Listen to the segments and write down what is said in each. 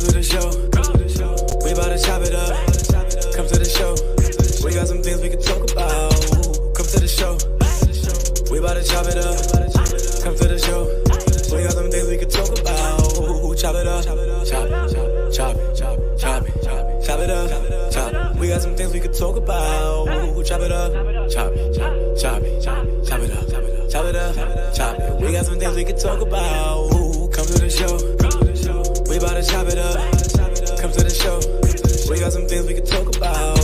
to the show. We about to chop it up. Come to the show. We got some things we can talk about. Come to the show. We about to chop it up. Come to the show. We got some things we can talk about. Chop it up. Chop it. Chop it up. Chop. We got some things we can talk about. Chop it up. Chop it. Chop it up. Chop it up. Chop it. We got some things we can talk about. Come to the show. We about to chop it up. Come to the show. We got some things we can talk about.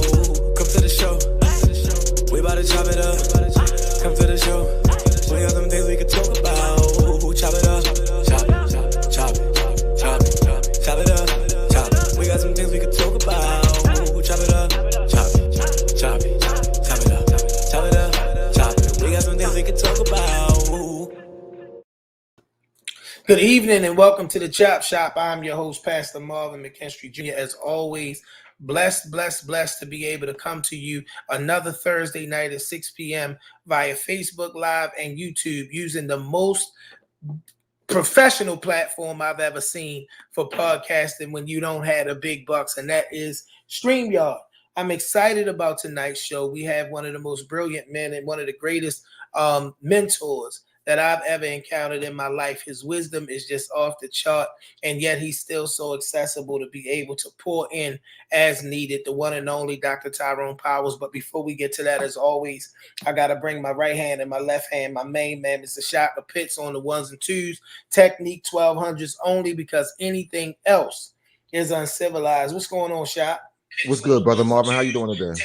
Come to the show. We about to chop it up. Come to the show. We got some things we can talk about. Chop it up. Chop it. Chop it up. Chop. We got some things we can talk about. Chop it up. Chop it. Chop it up. Chop it up. Chop it. We got some things we can talk about. Good evening and welcome to the Chop Shop. I'm your host, Pastor Marvin McKenstry Jr. As always, blessed to be able to come to you another Thursday night at 6 p.m. via Facebook Live and YouTube using the most professional platform I've ever seen for podcasting when you don't have the big bucks, and that is StreamYard. I'm excited about tonight's show. We have one of the most brilliant men and one of the greatest mentors that I've ever encountered in my life. His wisdom is just off the chart, and yet he's still so accessible to be able to pour in as needed. The one and only Dr. Tyrone Powers. But before we get to that, as always, I got to bring my right hand and my left hand, my main man, Mr. Shaka Pitts on the ones and twos, technique 1200s only, because anything else is uncivilized. What's going on, Shaka? What's good, brother Marvin? How you doing today?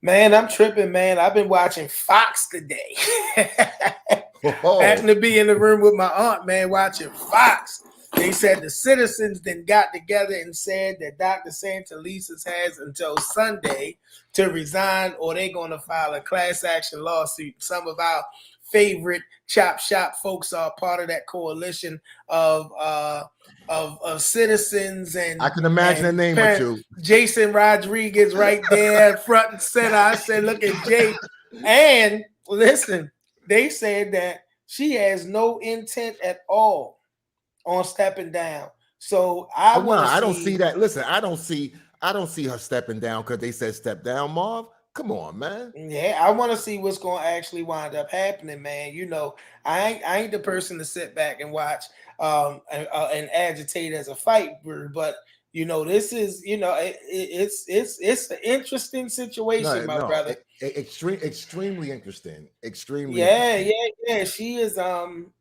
Man, I'm tripping, man. I've been watching Fox today. Happened to be in the room with my aunt, man, watching Fox. They said the citizens then got together and said that Dr. Santelises has until Sunday to resign, or they're going to file a class action lawsuit. Some of our favorite chop shop folks are part of that coalition of citizens, and I can imagine a name or two. Jason Rodriguez right there, front and center. I said, look at Jay. And listen, they said that she has no intent at all on stepping down. So I don't see that. Listen, I don't see her stepping down because they said step down, Marv. Come on, man. Yeah, I want to see what's going to actually wind up happening, man. You know, I ain't the person to sit back and watch and agitate as a fight brew, but you know, this is, you know, it's an interesting situation, my brother. Extremely interesting. Extremely. Yeah. She is,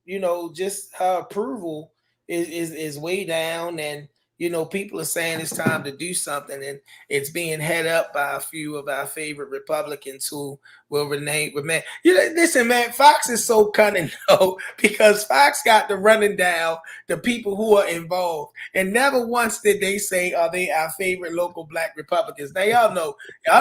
you know, just her approval is way down, and you know, people are saying it's time to do something, and it's being head up by a few of our favorite Republicans who will remain. You know, listen, man, Fox is so cunning, though, because Fox got the running down the people who are involved, and never once did they say, are they our favorite local Black Republicans? Now, y'all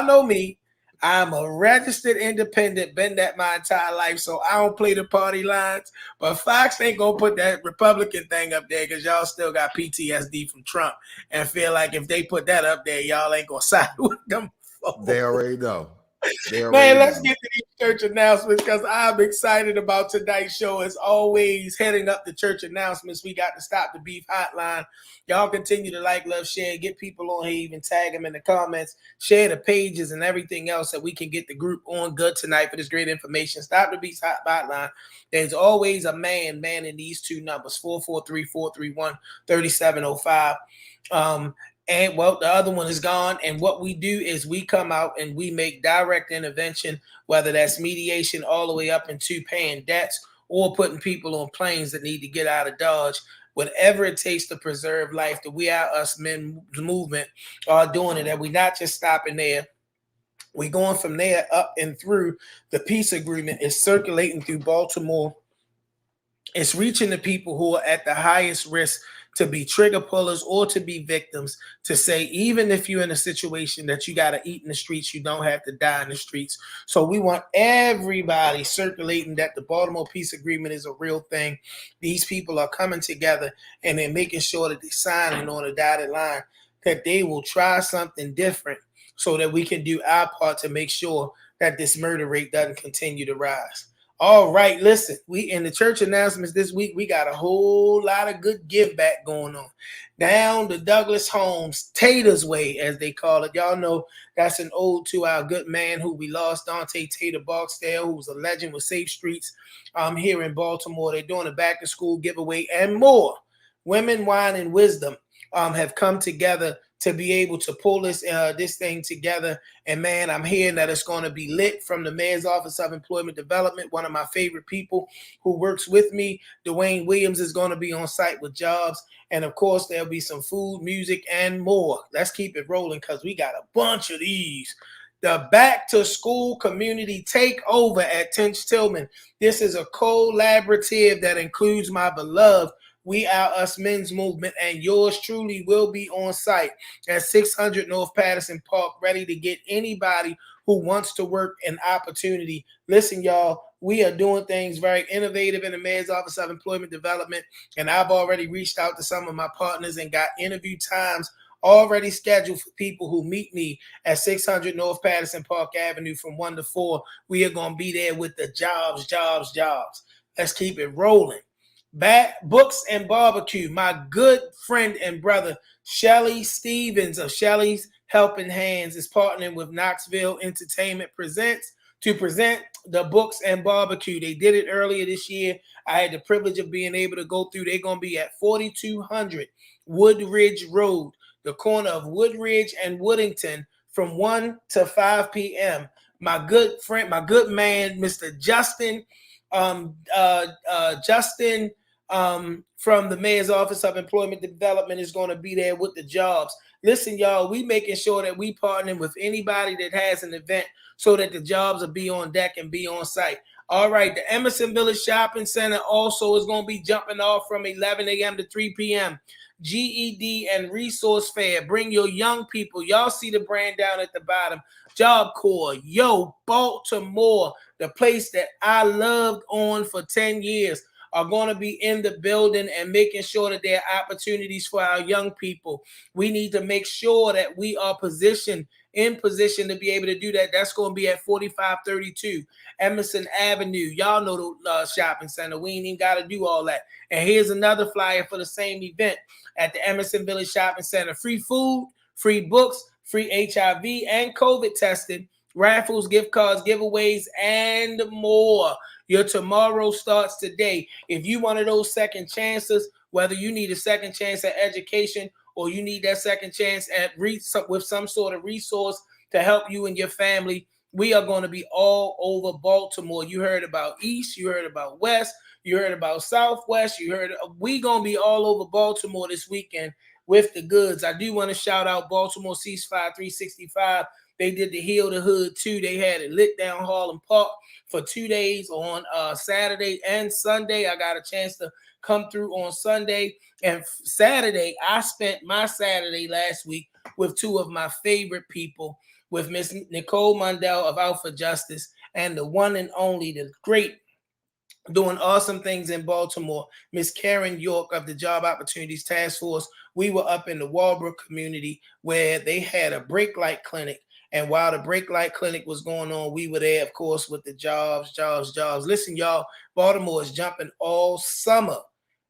know me. I'm a registered independent, been that my entire life, so I don't play the party lines. But Fox ain't gonna put that Republican thing up there because y'all still got PTSD from Trump and feel like if they put that up there, y'all ain't gonna side with them. They already know. Man, let's get to these church announcements because I'm excited about tonight's show. As always, heading up the church announcements, we got the Stop the Beef hotline. Y'all continue to like, love, share, get people on here, even tag them in the comments, share the pages and everything else that we can get the group on good tonight for this great information. Stop the Beef hotline. There's always a man in these two numbers, 443-431-3705. And well, the other one is gone. And what we do is we come out and we make direct intervention, whether that's mediation all the way up into paying debts or putting people on planes that need to get out of Dodge. Whatever it takes to preserve life, the We Are Us Men movement are doing it. And we're not just stopping there. We're going from there up and through. The peace agreement is circulating through Baltimore. It's reaching the people who are at the highest risk to be trigger pullers or to be victims, to say, even if you're in a situation that you got to eat in the streets, you don't have to die in the streets. So we want everybody circulating that the Baltimore Peace Agreement is a real thing. These people are coming together and they're making sure that they're signing on a dotted line, that they will try something different so that we can do our part to make sure that this murder rate doesn't continue to rise. All right, listen, we in the church announcements this week, we got a whole lot of good give back going on. Down the Douglas Homes, Tater's Way, as they call it. Y'all know that's an ode to our good man who we lost, Dante Tater Barksdale, who was a legend with Safe Streets here in Baltimore. They're doing a back to school giveaway and more. Women, Wine, and Wisdom have come together to be able to pull this thing together. And man, I'm hearing that it's going to be lit from the Mayor's Office of Employment Development. One of my favorite people who works with me, Dwayne Williams, is going to be on site with jobs. And of course, there'll be some food, music, and more. Let's keep it rolling because we got a bunch of these. The Back to School Community Takeover at Tench Tillman. This is a collaborative that includes my beloved We Are Us Men's Movement, and yours truly will be on site at 600 North Patterson Park, ready to get anybody who wants to work an opportunity. Listen, y'all, we are doing things very innovative in the Mayor's Office of Employment Development, and I've already reached out to some of my partners and got interview times already scheduled for people who meet me at 600 North Patterson Park Avenue from 1 to 4. We are going to be there with the jobs. Let's keep it rolling. Books and Barbecue. My good friend and brother, Shelly Stevens of Shelly's Helping Hands, is partnering with Knoxville Entertainment to present the Books and Barbecue. They did it earlier this year. I had the privilege of being able to go through. They're going to be at 4200 Woodridge Road, the corner of Woodridge and Woodington, from 1 to 5 p.m. My good friend, my good man, Mr. Justin from the Mayor's Office of Employment Development is going to be there with the jobs. Listen, y'all, we making sure that we partner with anybody that has an event so that the jobs will be on deck and be on site. All right, the Emerson Village Shopping Center also is going to be jumping off from 11 a.m. to 3 p.m. GED and Resource Fair. Bring your young people. Y'all see the brand down at the bottom. Job Corps. Yo, Balti-More, the place that I loved on for 10 years, are going to be in the building and making sure that there are opportunities for our young people. We need to make sure that we are in position to be able to do that. That's going to be at 4532 Emerson Avenue. Y'all know the shopping center. We ain't even got to do all that. And here's another flyer for the same event at the Emerson Village Shopping Center. Free food, free books, free HIV and COVID testing, raffles, gift cards, giveaways, and more. Your tomorrow starts today. If you one of those second chances, whether you need a second chance at education or you need that second chance at with some sort of resource to help you and your family, we are going to be all over Baltimore. You heard about East, you heard about West, you heard about Southwest, we going to be all over Baltimore this weekend with the goods. I do want to shout out Baltimore Ceasefire 365. They did the Heal the Hood too. They had it lit down Harlem Park for 2 days on Saturday and Sunday. I got a chance to come through on Sunday. And Saturday, I spent my Saturday last week with two of my favorite people, with Miss Nicole Mundell of Out for Justice and the one and only, the great, doing awesome things in Baltimore, Miss Karen York of the Job Opportunities Task Force. We were up in the Walbrook community where they had a brake light clinic. And while the brake light clinic was going on, we were there, of course, with the jobs. Listen, y'all, Baltimore is jumping all summer.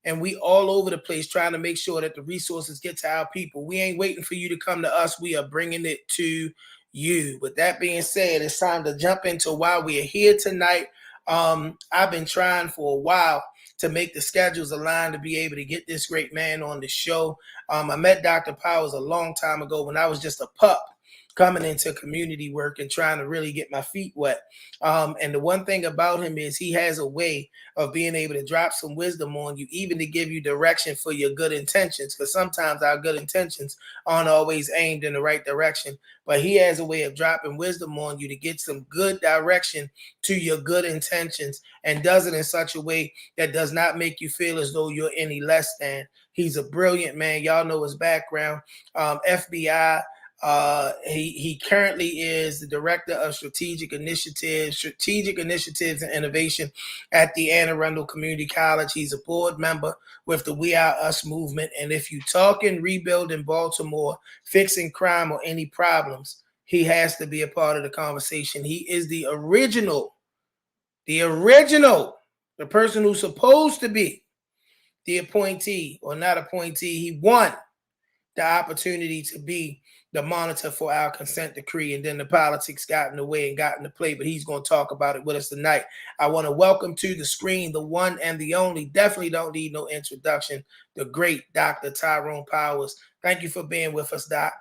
And we all over the place trying to make sure that the resources get to our people. We ain't waiting for you to come to us. We are bringing it to you. With that being said, it's time to jump into why we are here tonight. I've been trying for a while to make the schedules align to be able to get this great man on the show. I met Dr. Powers a long time ago when I was just a pup coming into community work and trying to really get my feet wet. And the one thing about him is he has a way of being able to drop some wisdom on you, even to give you direction for your good intentions, because sometimes our good intentions aren't always aimed in the right direction. But he has a way of dropping wisdom on you to get some good direction to your good intentions, and does it in such a way that does not make you feel as though you're any less than. He's a brilliant man. Y'all know his background, FBI. He currently is the director of strategic initiatives and innovation at the Arundel Community College. He's a board member with the We Are Us movement. And if you talking rebuilding Baltimore, fixing crime or any problems, he has to be a part of the conversation. He is the original the original, the person who's supposed to be the appointee or not appointee, he won the opportunity to be the monitor for our consent decree. And then the politics got in the way and got into play, but he's going to talk about it with us tonight. I want to welcome to the screen the one and the only, definitely don't need no introduction, the great Dr. Tyrone Powers. Thank you for being with us, Doc.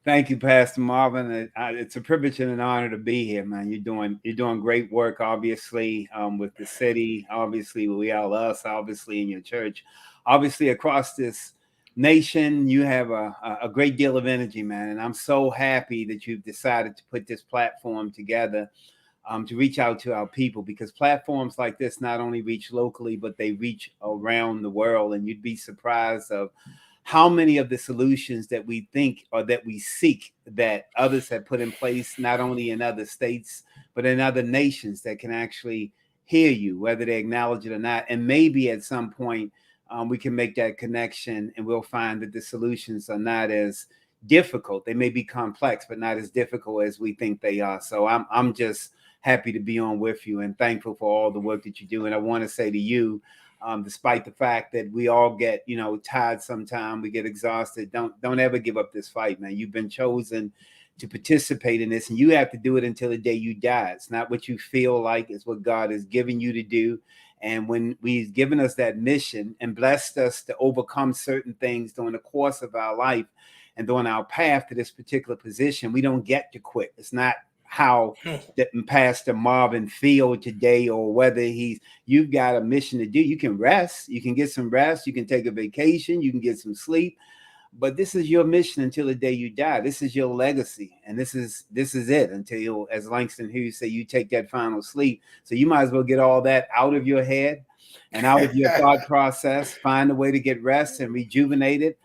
Thank you, Pastor Marvin. It's a privilege and an honor to be here, man. You're doing great work, obviously, with the city, obviously with us, obviously in your church, obviously across this nation. You have a great deal of energy, man, and I'm so happy that you've decided to put this platform together to reach out to our people, because platforms like this not only reach locally, but they reach around the world. And you'd be surprised of how many of the solutions that we think or that we seek that others have put in place, not only in other states, but in other nations, that can actually hear you, whether they acknowledge it or not. And maybe at some point we can make that connection, and we'll find that the solutions are not as difficult. They may be complex, but not as difficult as we think they are. So I'm just happy to be on with you and thankful for all the work that you do. And I want to say to you, despite the fact that we all get, tired sometime, we get exhausted, don't ever give up this fight, man. You've been chosen to participate in this, and you have to do it until the day you die. It's not what you feel like, it's what God has given you to do. And when He's given us that mission and blessed us to overcome certain things during the course of our life and during our path to this particular position, we don't get to quit. It's not how that Pastor Marvin feel today, or whether you've got a mission to do. You can rest, you can get some rest, you can take a vacation, you can get some sleep, but this is your mission until the day you die. This is your legacy, and this is it until, as Langston Hughes say, you take that final sleep. So you might as well get all that out of your head and out of your thought process, find a way to get rest and rejuvenate it.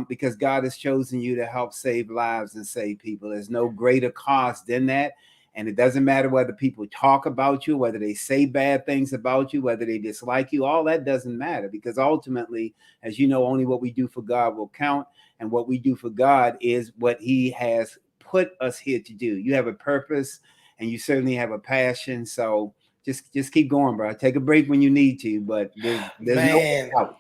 Because God has chosen you to help save lives and save people. There's no greater cause than that. And it doesn't matter whether people talk about you, whether they say bad things about you, whether they dislike you, all that doesn't matter, because ultimately, as you know, only what we do for God will count. And what we do for God is what He has put us here to do. You have a purpose, and you certainly have a passion. So just keep going, bro. Take a break when you need to, but there's no doubt.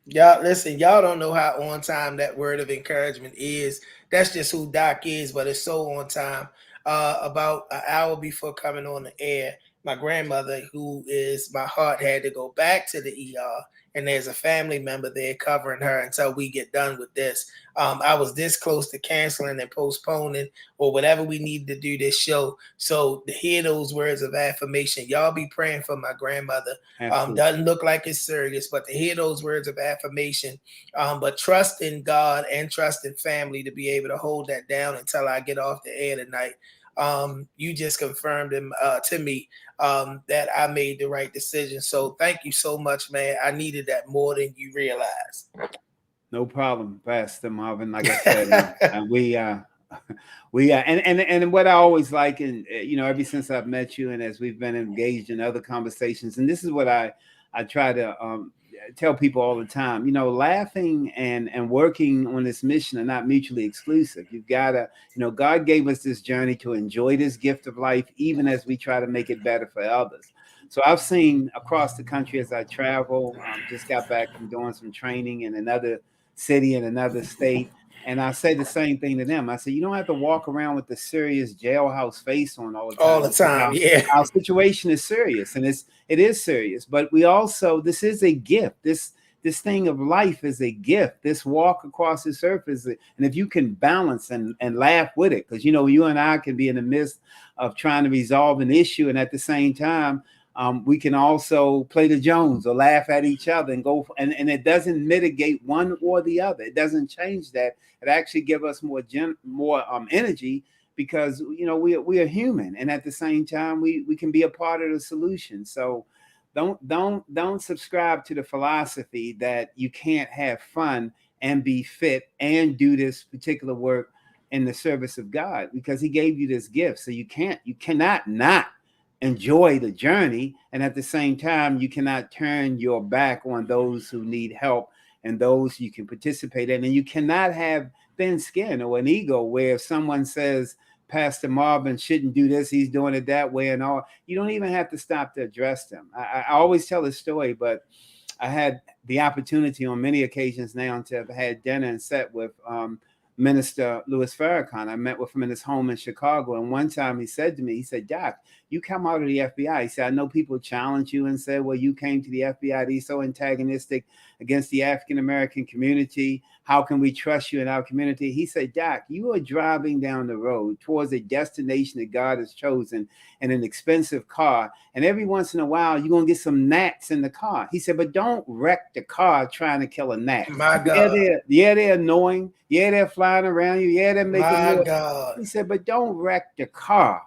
Y'all listen, y'all don't know how on time that word of encouragement is. That's just who Doc is, but it's so on time. About an hour before coming on the air, my grandmother, who is my heart, had to go back to the ER, and there's a family member there covering her until we get done with this. I was this close to canceling and postponing or whatever we need to do this show. So to hear those words of affirmation, y'all be praying for my grandmother. Doesn't look like it's serious, but to hear those words of affirmation, but trust in God and trust in family to be able to hold that down until I get off the air tonight. You just confirmed to me that I made the right decision. So thank you so much, man. I needed that more than you realize. No problem, Pastor Marvin. Like I said, and and what I always like, and ever since I've met you, and as we've been engaged in other conversations, and this is what I try to tell people all the time, laughing and working on this mission are not mutually exclusive. You've got to, God gave us this journey to enjoy this gift of life, even as we try to make it better for others. So I've seen across the country as I travel, just got back from doing some training in another city in another state. And I say the same thing to them. I say, you don't have to walk around with the serious jailhouse face on all the time. All the time, yeah. Our situation is serious, and it is serious. But we also, this is a gift. This thing of life is a gift. This walk across this earth is, and if you can balance and laugh with it, because you and I can be in the midst of trying to resolve an issue, and at the same time, we can also play the Jones or laugh at each other and go, and it doesn't mitigate one or the other. It doesn't change that. It actually gives us more energy, because we are human, and at the same time we can be a part of the solution. So don't subscribe to the philosophy that you can't have fun and be fit and do this particular work in the service of God, because He gave you this gift. So you cannot not enjoy the journey, and at the same time you cannot turn your back on those who need help and those you can participate in. And you cannot have thin skin or an ego where if someone says Pastor Marvin shouldn't do this, he's doing it that way and all. You don't even have to stop to address them. I always tell this story, but I had the opportunity on many occasions now to have had dinner and sat with Minister Louis Farrakhan. I met with him in his home in Chicago. And one time he said to me, he said, Doc, you come out of the FBI. He said, I know people challenge you and say, well, you came to the FBI. They're so antagonistic against the African-American community. How can we trust you in our community? He said, Doc, you are driving down the road towards a destination that God has chosen in an expensive car. And every once in a while, you're going to get some gnats in the car. He said, but don't wreck the car trying to kill a gnat. My God. They're annoying. Yeah, they're flying around you. Yeah, they're making My noise. God. He said, but don't wreck the car.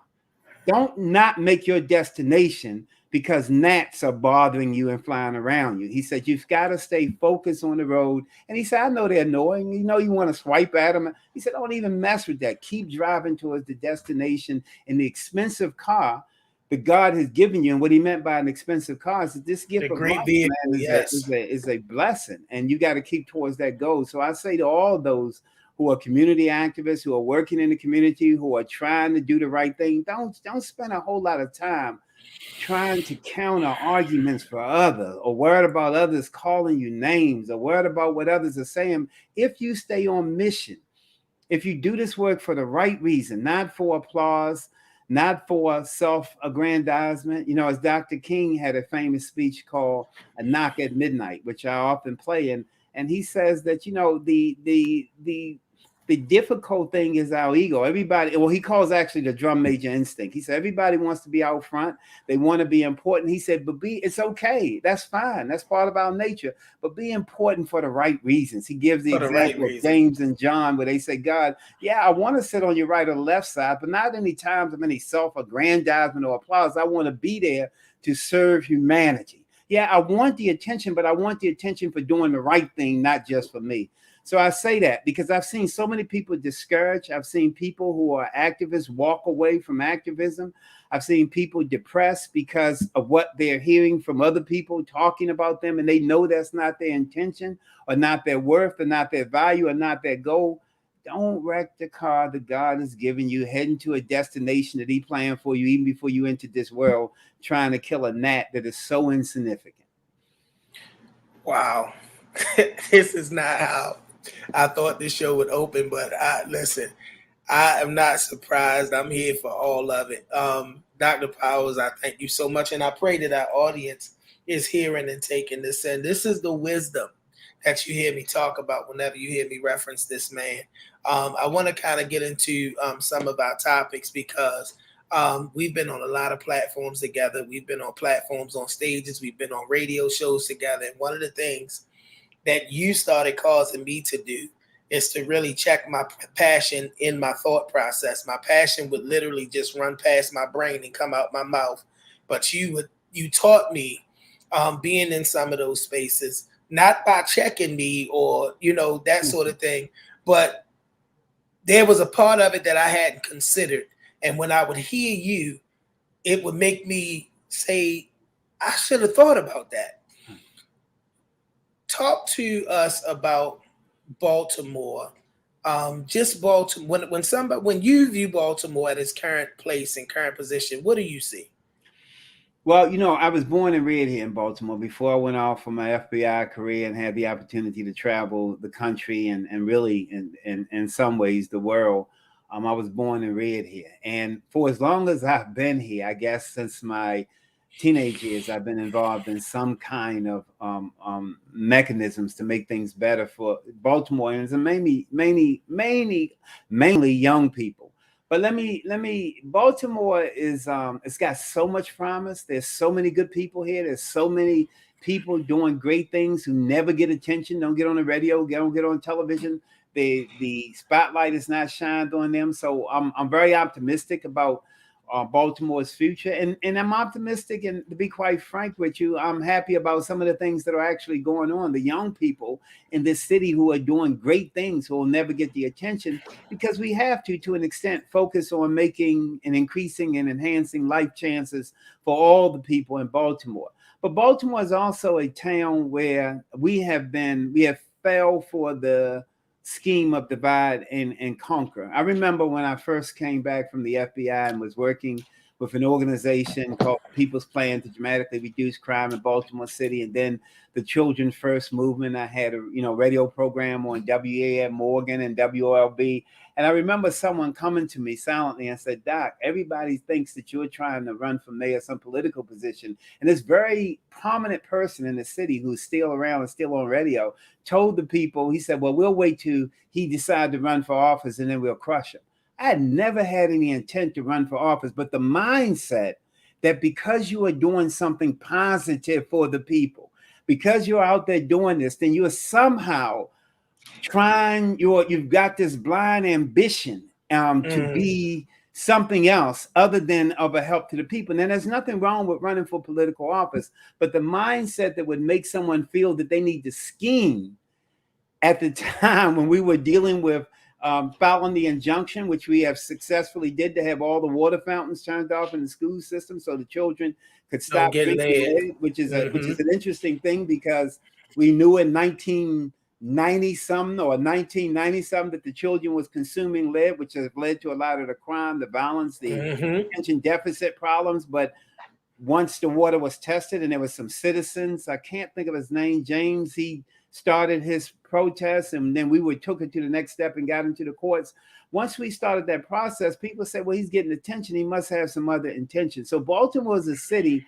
Don't not make your destination because gnats are bothering you and flying around you. He said, you've got to stay focused on the road. And he said, I know they're annoying. You know, you want to swipe at them. He said, don't even mess with that. Keep driving towards the destination in the expensive car that God has given you. And what he meant by an expensive car is that this gift of life, man, is a blessing. And you got to keep towards that goal. So I say to all those who are community activists, who are working in the community, who are trying to do the right thing, don't spend a whole lot of time trying to counter arguments for others, or worried about others calling you names, or worried about what others are saying. If you stay on mission, if you do this work for the right reason, not for applause, not for self-aggrandizement, you know, as Dr. King had a famous speech called A Knock at Midnight, which I often play, and he says that, you know, the difficult thing is our ego. Everybody, well, he calls actually the drum major instinct. He said, everybody wants to be out front. They want to be important. He said, but it's okay. That's fine. That's part of our nature, but be important for the right reasons. He gives the example of James and John, where they say, God, yeah, I want to sit on your right or left side, but not any times of any self-aggrandizement or applause. I want to be there to serve humanity. Yeah, I want the attention, but I want the attention for doing the right thing, not just for me. So I say that because I've seen so many people discouraged. I've seen people who are activists walk away from activism. I've seen people depressed because of what they're hearing from other people talking about them, and they know that's not their intention or not their worth or not their value or not their goal. Don't wreck the car that God has given you, heading to a destination that he planned for you even before you entered this world, trying to kill a gnat that is so insignificant. Wow. This is not how I thought this show would open, but listen, I am not surprised. I'm here for all of it. Dr. Powers, I thank you so much, and I pray that our audience is hearing and taking this in. This is the wisdom that you hear me talk about whenever you hear me reference this man. I want to kind of get into some of our topics because we've been on a lot of platforms together. We've been on platforms, on stages. We've been on radio shows together. And one of the things that you started causing me to do is to really check my passion in my thought process. My passion would literally just run past my brain and come out my mouth. But you taught me being in some of those spaces, not by checking me or, you know, that sort of thing, but there was a part of it that I hadn't considered. And when I would hear you, it would make me say, I should have thought about that. Talk to us about Baltimore. Just Baltimore. When you view Baltimore at its current place and current position, what do you see? Well, you know, I was born and reared here in Baltimore before I went off for my FBI career and had the opportunity to travel the country and really in some ways the world. I was born and reared here. And for as long as I've been here, I guess since my teenage years, I've been involved in some kind of mechanisms to make things better for Baltimoreans and mainly young people. But Baltimore is, it's got so much promise. There's so many good people here. There's so many people doing great things who never get attention, don't get on the radio, don't get on television. The spotlight is not shined on them. So I'm very optimistic about Baltimore's future. And I'm optimistic, and to be quite frank with you, I'm happy about some of the things that are actually going on. The young people in this city who are doing great things who will never get the attention because we have to an extent, focus on making and increasing and enhancing life chances for all the people in Baltimore. But Baltimore is also a town where we have fell for the scheme of divide and conquer. I remember when I first came back from the FBI and was working with an organization called People's Plan to dramatically reduce crime in Baltimore City, and then the Children First movement. I had a radio program on WAM Morgan and WLB, and I remember someone coming to me silently and said, "Doc, everybody thinks that you're trying to run for mayor, some political position." And this very prominent person in the city who's still around and still on radio told the people, he said, "Well, we'll wait till he decides to run for office and then we'll crush him." I had never had any intent to run for office, but the mindset that because you are doing something positive for the people, because you're out there doing this, then you are somehow you've got this blind ambition to be something else other than of a help to the people. And there's nothing wrong with running for political office, but the mindset that would make someone feel that they need to scheme at the time when we were dealing with following the injunction, which we have successfully did, to have all the water fountains turned off in the school system so the children could stop drinking lead, which is an interesting thing, because we knew in 1990 something or 1990 something that the children was consuming lead, which has led to a lot of the crime, the violence, the attention deficit problems. But once the water was tested, and there was some citizens, I can't think of his name, James, he started his protest, and then we took it to the next step and got into the courts. Once we started that process, people said, well, he's getting attention, he must have some other intention. So Baltimore is a city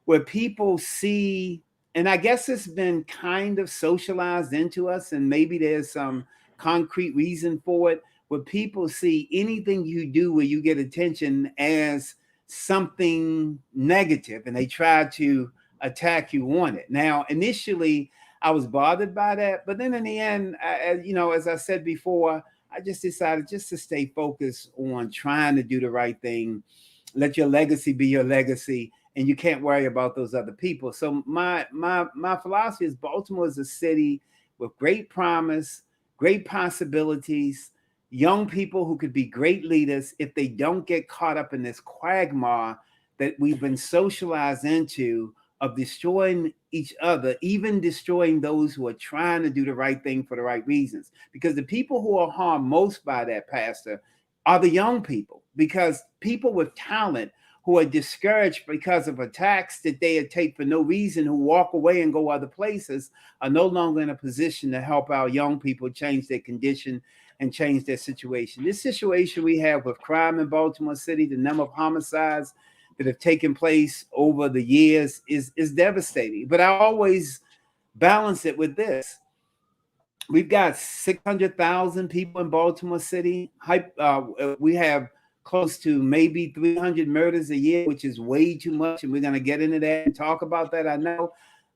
where people see, and I guess it's been kind of socialized into us, and maybe there's some concrete reason for it, where people see anything you do where you get attention as something negative, and they try to attack you on it. Now, initially, I was bothered by that, but then in the end, as I said before, I just decided just to stay focused on trying to do the right thing. Let your legacy be your legacy, and you can't worry about those other people. So my philosophy is Baltimore is a city with great promise, great possibilities, young people who could be great leaders if they don't get caught up in this quagmire that we've been socialized into of destroying each other, even destroying those who are trying to do the right thing for the right reasons. Because the people who are harmed most by that, Pastor, are the young people, because people with talent who are discouraged because of attacks that they take for no reason, who walk away and go other places, are no longer in a position to help our young people change their condition and change their situation. This situation we have with crime in Baltimore City, the number of homicides that have taken place over the years is devastating. But I always balance it with this. We've got 600,000 people in Baltimore City. We have close to maybe 300 murders a year, which is way too much. And we're going to get into that and talk about that, I know.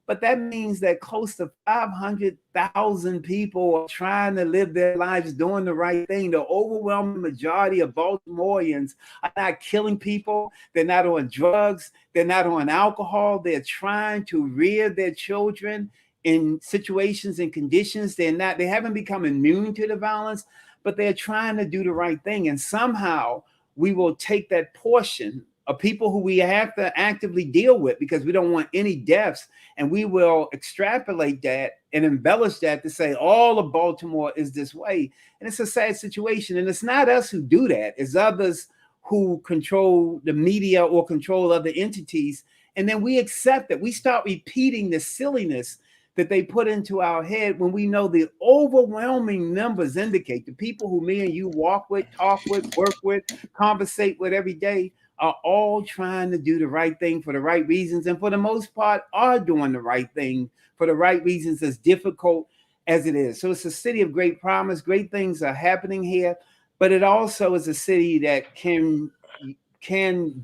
But that means that close to 500,000 people are trying to live their lives doing the right thing. The overwhelming majority of Baltimoreans are not killing people. They're not on drugs. They're not on alcohol. They're trying to rear their children in situations and conditions. They haven't become immune to the violence, but they're trying to do the right thing. And somehow we will take that portion of people who we have to actively deal with because we don't want any deaths, and we will extrapolate that and embellish that to say all of Baltimore is this way. And it's a sad situation. And it's not us who do that. It's others who control the media or control other entities. And then we accept that. We start repeating the silliness that they put into our head when we know the overwhelming numbers indicate the people who me and you walk with, talk with, work with, conversate with every day are all trying to do the right thing for the right reasons, and for the most part are doing the right thing for the right reasons, as difficult as it is. So it's a city of great promise. Great things are happening here, but it also is a city that can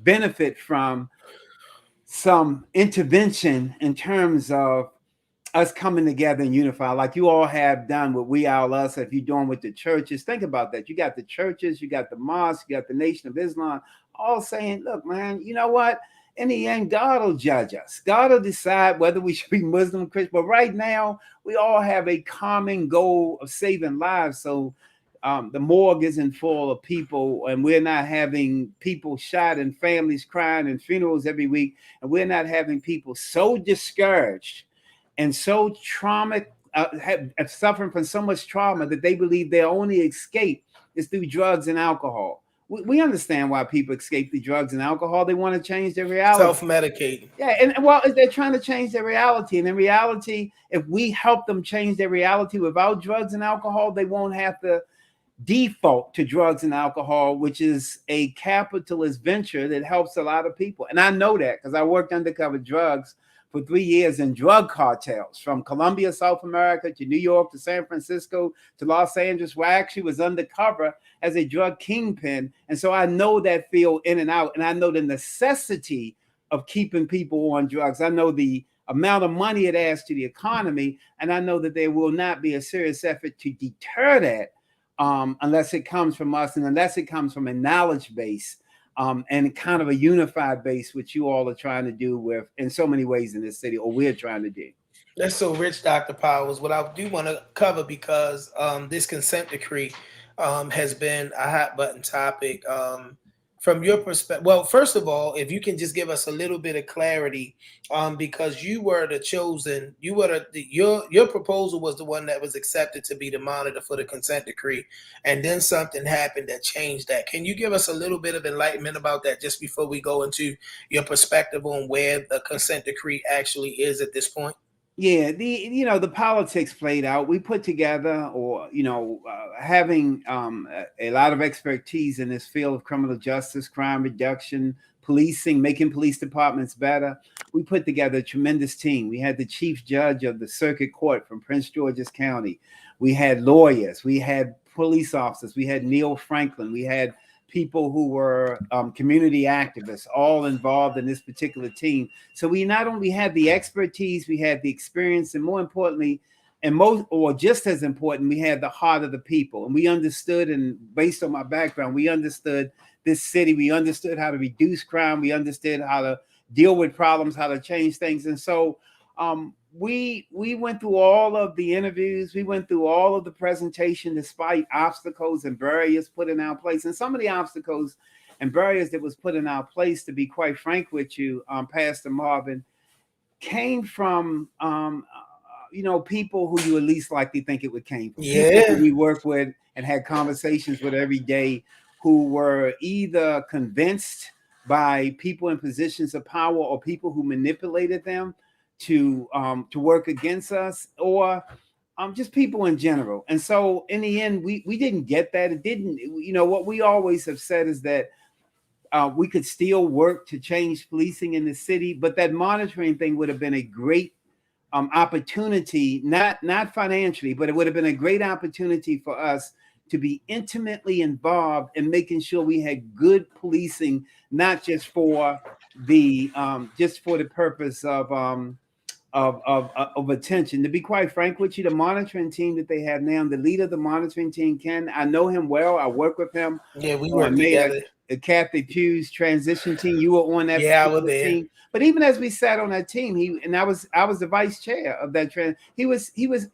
benefit from some intervention in terms of us coming together and unify, like you all have done with We All Us. If you're doing with the churches, think about that. You got the churches, you got the mosques, you got the Nation of Islam, all saying, look, man, you know what? In the end, God will judge us. God will decide whether we should be Muslim, Christian. But right now, we all have a common goal of saving lives. So the morgue isn't full of people, and we're not having people shot and families crying and funerals every week. And we're not having people so discouraged and so have suffering from so much trauma that they believe their only escape is through drugs and alcohol. We understand why people escape through drugs and alcohol. They want to change their reality. Self-medicating. Yeah, and well, they're trying to change their reality. And in reality, if we help them change their reality without drugs and alcohol, they won't have to default to drugs and alcohol, which is a capitalist venture that helps a lot of people. And I know that because I worked undercover drugs for 3 years in drug cartels from Colombia, South America, to New York, to San Francisco, to Los Angeles, where I actually was undercover as a drug kingpin. And so I know that field in and out, and I know the necessity of keeping people on drugs. I know the amount of money it adds to the economy, and I know that there will not be a serious effort to deter that unless it comes from us and unless it comes from a knowledge base and kind of a unified base, which you all are trying to do with in so many ways in this city, or we're trying to do. That's so rich, Dr. Powers. What I do want to cover, because this consent decree has been a hot button topic. From your perspective, well, first of all, if you can just give us a little bit of clarity, because you were the chosen, you were your proposal was the one that was accepted to be the monitor for the consent decree, and then something happened that changed that. Can you give us a little bit of enlightenment about that just before we go into your perspective on where the consent decree actually is at this point? Yeah, the politics played out. We put together, or having a lot of expertise in this field of criminal justice, crime reduction, policing, making police departments better. We put together a tremendous team. We had the chief judge of the circuit court from Prince George's County. We had lawyers. We had police officers. We had Neil Franklin. We had people who were community activists, all involved in this particular team. So we not only had the expertise, we had the experience, and more importantly, just as important, we had the heart of the people. And we understood, and based on my background, we understood this city. We understood how to reduce crime. We understood how to deal with problems, how to change things. And so we went through all of the interviews. We went through all of the presentation, despite obstacles and barriers put in our place. And some of the obstacles and barriers that was put in our place, to be quite frank with you, Pastor Marvin, came from people who you at least likely think it would came from. Yeah. People we work with and had conversations with every day, who were either convinced by people in positions of power or people who manipulated them to work against us, or just people in general. And so in the end, we didn't get that. It didn't, what we always have said is that we could still work to change policing in the city, but that monitoring thing would have been a great opportunity, not financially, but it would have been a great opportunity for us to be intimately involved in making sure we had good policing, not just for the purpose of attention. To be quite frank with you, the monitoring team that they have now, the leader of the monitoring team, Ken, I know him well. I work with him. Yeah, we work together. A Kathy Pugh's transition team. You were on that team. But even as we sat on that team, I was the vice chair of that he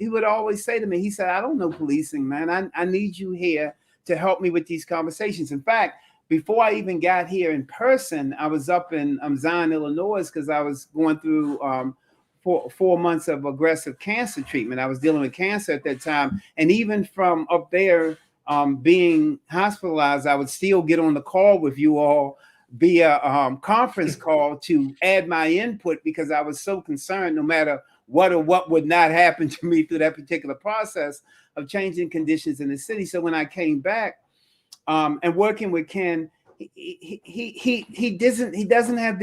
would always say to me, he said, I don't know policing, man. I need you here to help me with these conversations. In fact, before I even got here in person, I was up in Zion, Illinois, because I was going through 4 months of aggressive cancer treatment. I was dealing with cancer at that time. And even from up there, being hospitalized, I would still get on the call with you all via conference call to add my input, because I was so concerned, no matter what would not happen to me through that particular process of changing conditions in the city. So when I came back and working with Ken, he didn't have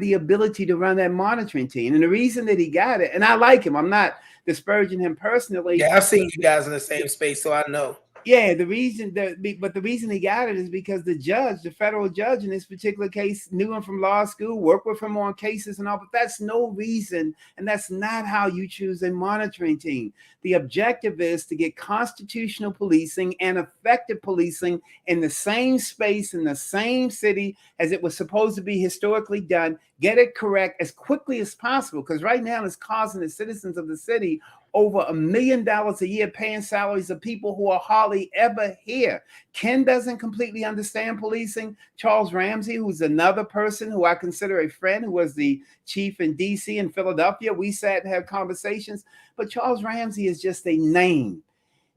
the ability to run that monitoring team. And the reason that he got it, and I like him, I'm not disparaging him personally. Yeah, I've seen you guys in the same space, so I know. Yeah, the reason he got it is because the federal judge in this particular case, knew him from law school, worked with him on cases and all, but that's no reason, and that's not how you choose a monitoring team. The objective is to get constitutional policing and effective policing in the same space, in the same city as it was supposed to be historically done, get it correct as quickly as possible, because right now it's causing the citizens of the city over $1 million a year paying salaries of people who are hardly ever here. Ken doesn't completely understand policing. Charles Ramsey, who's another person who I consider a friend, who was the chief in DC and Philadelphia, we sat and had conversations, but Charles Ramsey is just a name.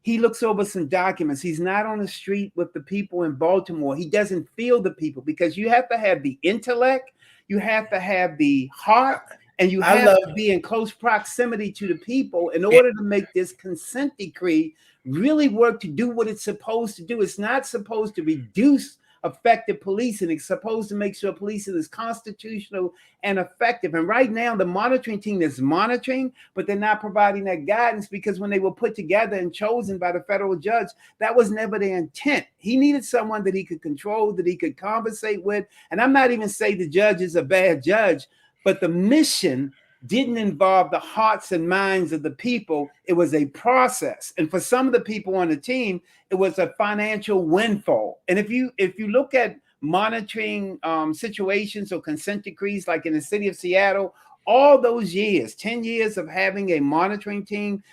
He looks over some documents. He's not on the street with the people in Baltimore. He doesn't feel the people, because you have to have the intellect, you have to have the heart, and you have to be in close proximity to the people in order to make this consent decree really work to do what it's supposed to do. It's not supposed to reduce effective policing. It's supposed to make sure policing is constitutional and effective. And right now, the monitoring team is monitoring, but they're not providing that guidance, because when they were put together and chosen by the federal judge, that was never their intent. He needed someone that he could control, that he could conversate with. And I'm not even saying the judge is a bad judge, but the mission didn't involve the hearts and minds of the people. It was a process. And for some of the people on the team, it was a financial windfall. And if you look at monitoring situations or consent decrees, like in the city of Seattle, all those years, 10 years of having a monitoring team,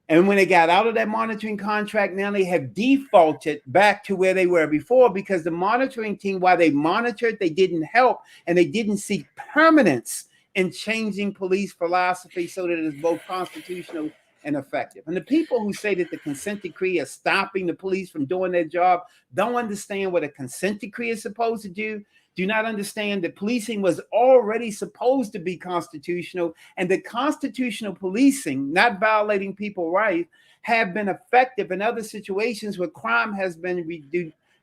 and when they got out of that monitoring contract, now they have defaulted back to where they were before, because the monitoring team, while they monitored, they didn't help, and they didn't seek permanence in changing police philosophy so that it is both constitutional and effective. And the people who say that the consent decree is stopping the police from doing their job don't understand what a consent decree is supposed to do not understand that policing was already supposed to be constitutional, and that constitutional policing, not violating people's rights, have been effective in other situations where crime has been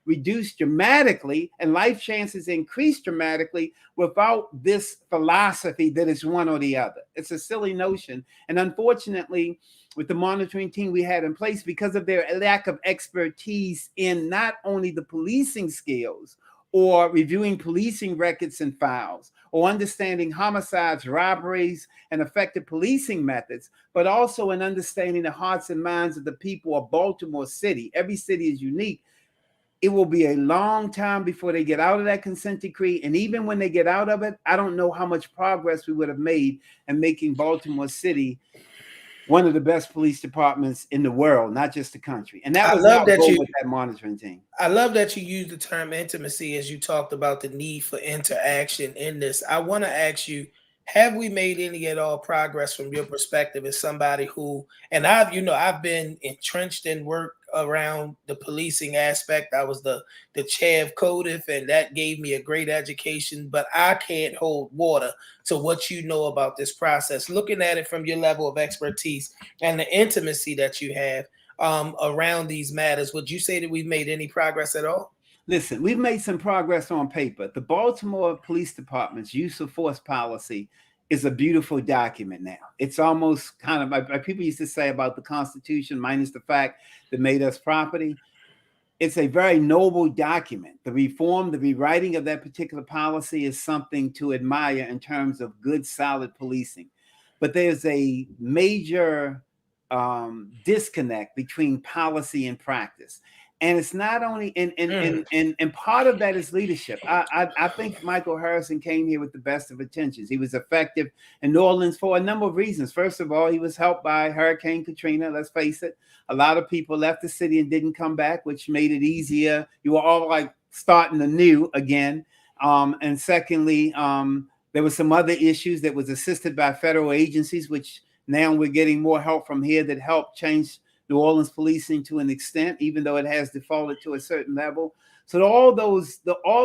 reduced dramatically and life chances increased dramatically without this philosophy that is one or the other. It's a silly notion. And unfortunately, with the monitoring team we had in place, because of their lack of expertise in not only the policing skills or reviewing policing records and files, or understanding homicides, robberies, and effective policing methods, but also in understanding the hearts and minds of the people of Baltimore City. Every city is unique. It will be a long time before they get out of that consent decree. And even when they get out of it, I don't know how much progress we would have made in making Baltimore City one of the best police departments in the world, not just the country. And that was our goal with that monitoring team. I love that you use the term intimacy as you talked about the need for interaction in this. I want to ask you, have we made any at all progress from your perspective as somebody who, and I've been entrenched in work around the policing aspect. I was the chair of CODIF, and that gave me a great education, but I can't hold water to what you know about this process. Looking at it from your level of expertise and the intimacy that you have around these matters, would you say that we've made any progress at all? Listen, we've made some progress on paper. The Baltimore Police Department's use of force policy is a beautiful document now. It's almost kind of like people used to say about the Constitution, minus the fact that made us property. It's a very noble document. The reform, the rewriting of that particular policy is something to admire in terms of good, solid policing. But there's a major disconnect between policy and practice. And it's not only and part of that is leadership. I think Michael Harrison came here with the best of intentions. He was effective in New Orleans for a number of reasons. First of all, he was helped by Hurricane Katrina. Let's face it, a lot of people left the city and didn't come back, which made it easier. You were all like starting anew again. And secondly, there were some other issues that was assisted by federal agencies, which now we're getting more help from here that helped change New Orleans policing to an extent, even though it has defaulted to a certain level. So all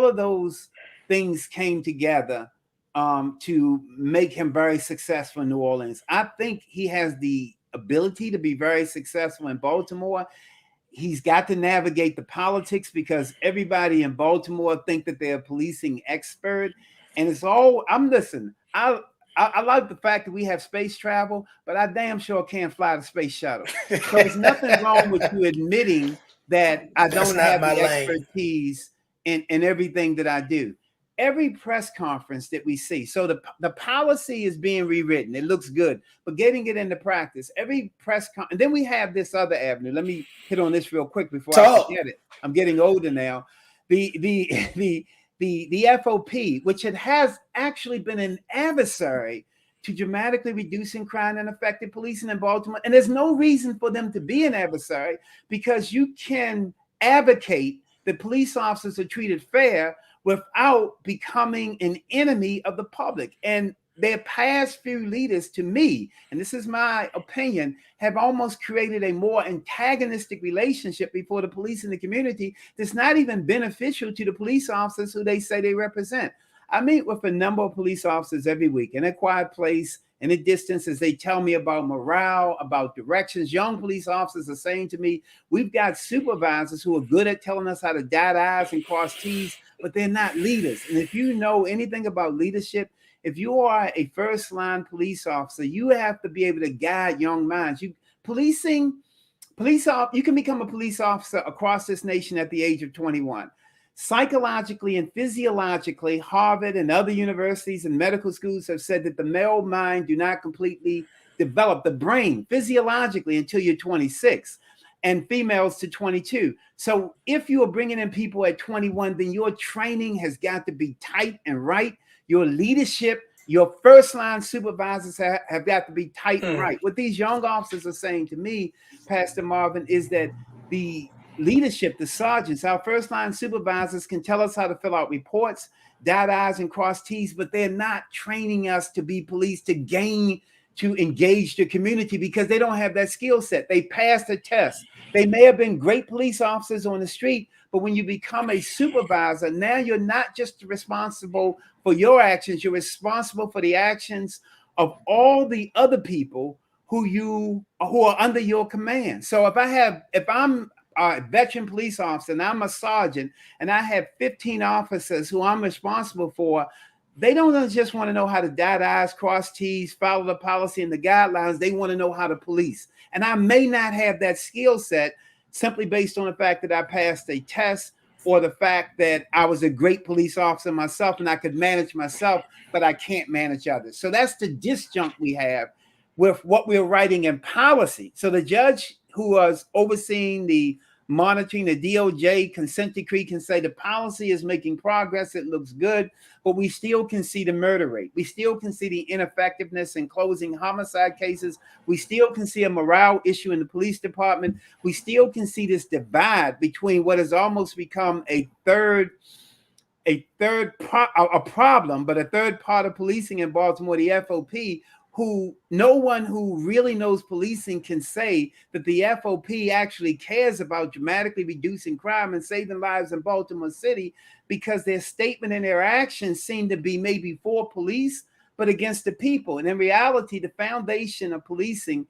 of those things came together to make him very successful in New Orleans. I think he has the ability to be very successful in Baltimore. He's got to navigate the politics, because everybody in Baltimore think that they're a policing expert. And it's all, I like the fact that we have space travel, but I damn sure can't fly the space shuttle. So there's nothing wrong with you admitting that I don't have the expertise in everything that I do. Every press conference that we see, so the policy is being rewritten. It looks good, but getting it into practice, every press conference, and then we have this other avenue. Let me hit on this real quick before I forget it. I'm getting older now. The FOP, which it has actually been an adversary to dramatically reducing crime and effective policing in Baltimore. And there's no reason for them to be an adversary, because you can advocate that police officers are treated fair without becoming an enemy of the public. And their past few leaders, to me, and this is my opinion, have almost created a more antagonistic relationship before the police and the community that's not even beneficial to the police officers who they say they represent. I meet with a number of police officers every week in a quiet place, in a distance, as they tell me about morale, about directions. Young police officers are saying to me, we've got supervisors who are good at telling us how to dot I's and cross T's, but they're not leaders. And if you know anything about leadership, if you are a first line police officer, you have to be able to guide young minds. You can become a police officer across this nation at the age of 21. Psychologically and physiologically, Harvard and other universities and medical schools have said that the male mind do not completely develop the brain physiologically until you're 26, and females to 22. So if you are bringing in people at 21, then your training has got to be tight and right. Your leadership, your first line supervisors have got to be tight and right. What these young officers are saying to me, Pastor Marvin, is that the leadership, the sergeants, our first line supervisors can tell us how to fill out reports, dot I's and cross T's, but they're not training us to be police, to engage the community, because they don't have that skill set. They passed the test. They may have been great police officers on the street, but when you become a supervisor, now you're not just responsible for your actions, you're responsible for the actions of all the other people who are under your command. So if I'm a veteran police officer and I'm a sergeant and I have 15 officers who I'm responsible for, they don't just want to know how to dot I's, cross T's, follow the policy and the guidelines. They want to know how to police. And I may not have that skill set simply based on the fact that I passed a test, or the fact that I was a great police officer myself and I could manage myself, but I can't manage others. So that's the disjunct we have with what we're writing in policy. So the judge who was overseeing the monitoring, the DOJ consent decree, can say the policy is making progress, it looks good, but we still can see the murder rate. We still can see the ineffectiveness in closing homicide cases. We still can see a morale issue in the police department. We still can see this divide between what has almost become a third problem, but a third part of policing in Baltimore, the FOP, who no one who really knows policing can say that the FOP actually cares about dramatically reducing crime and saving lives in Baltimore City, because their statement and their actions seem to be maybe for police, but against the people. And in reality, the foundation of policing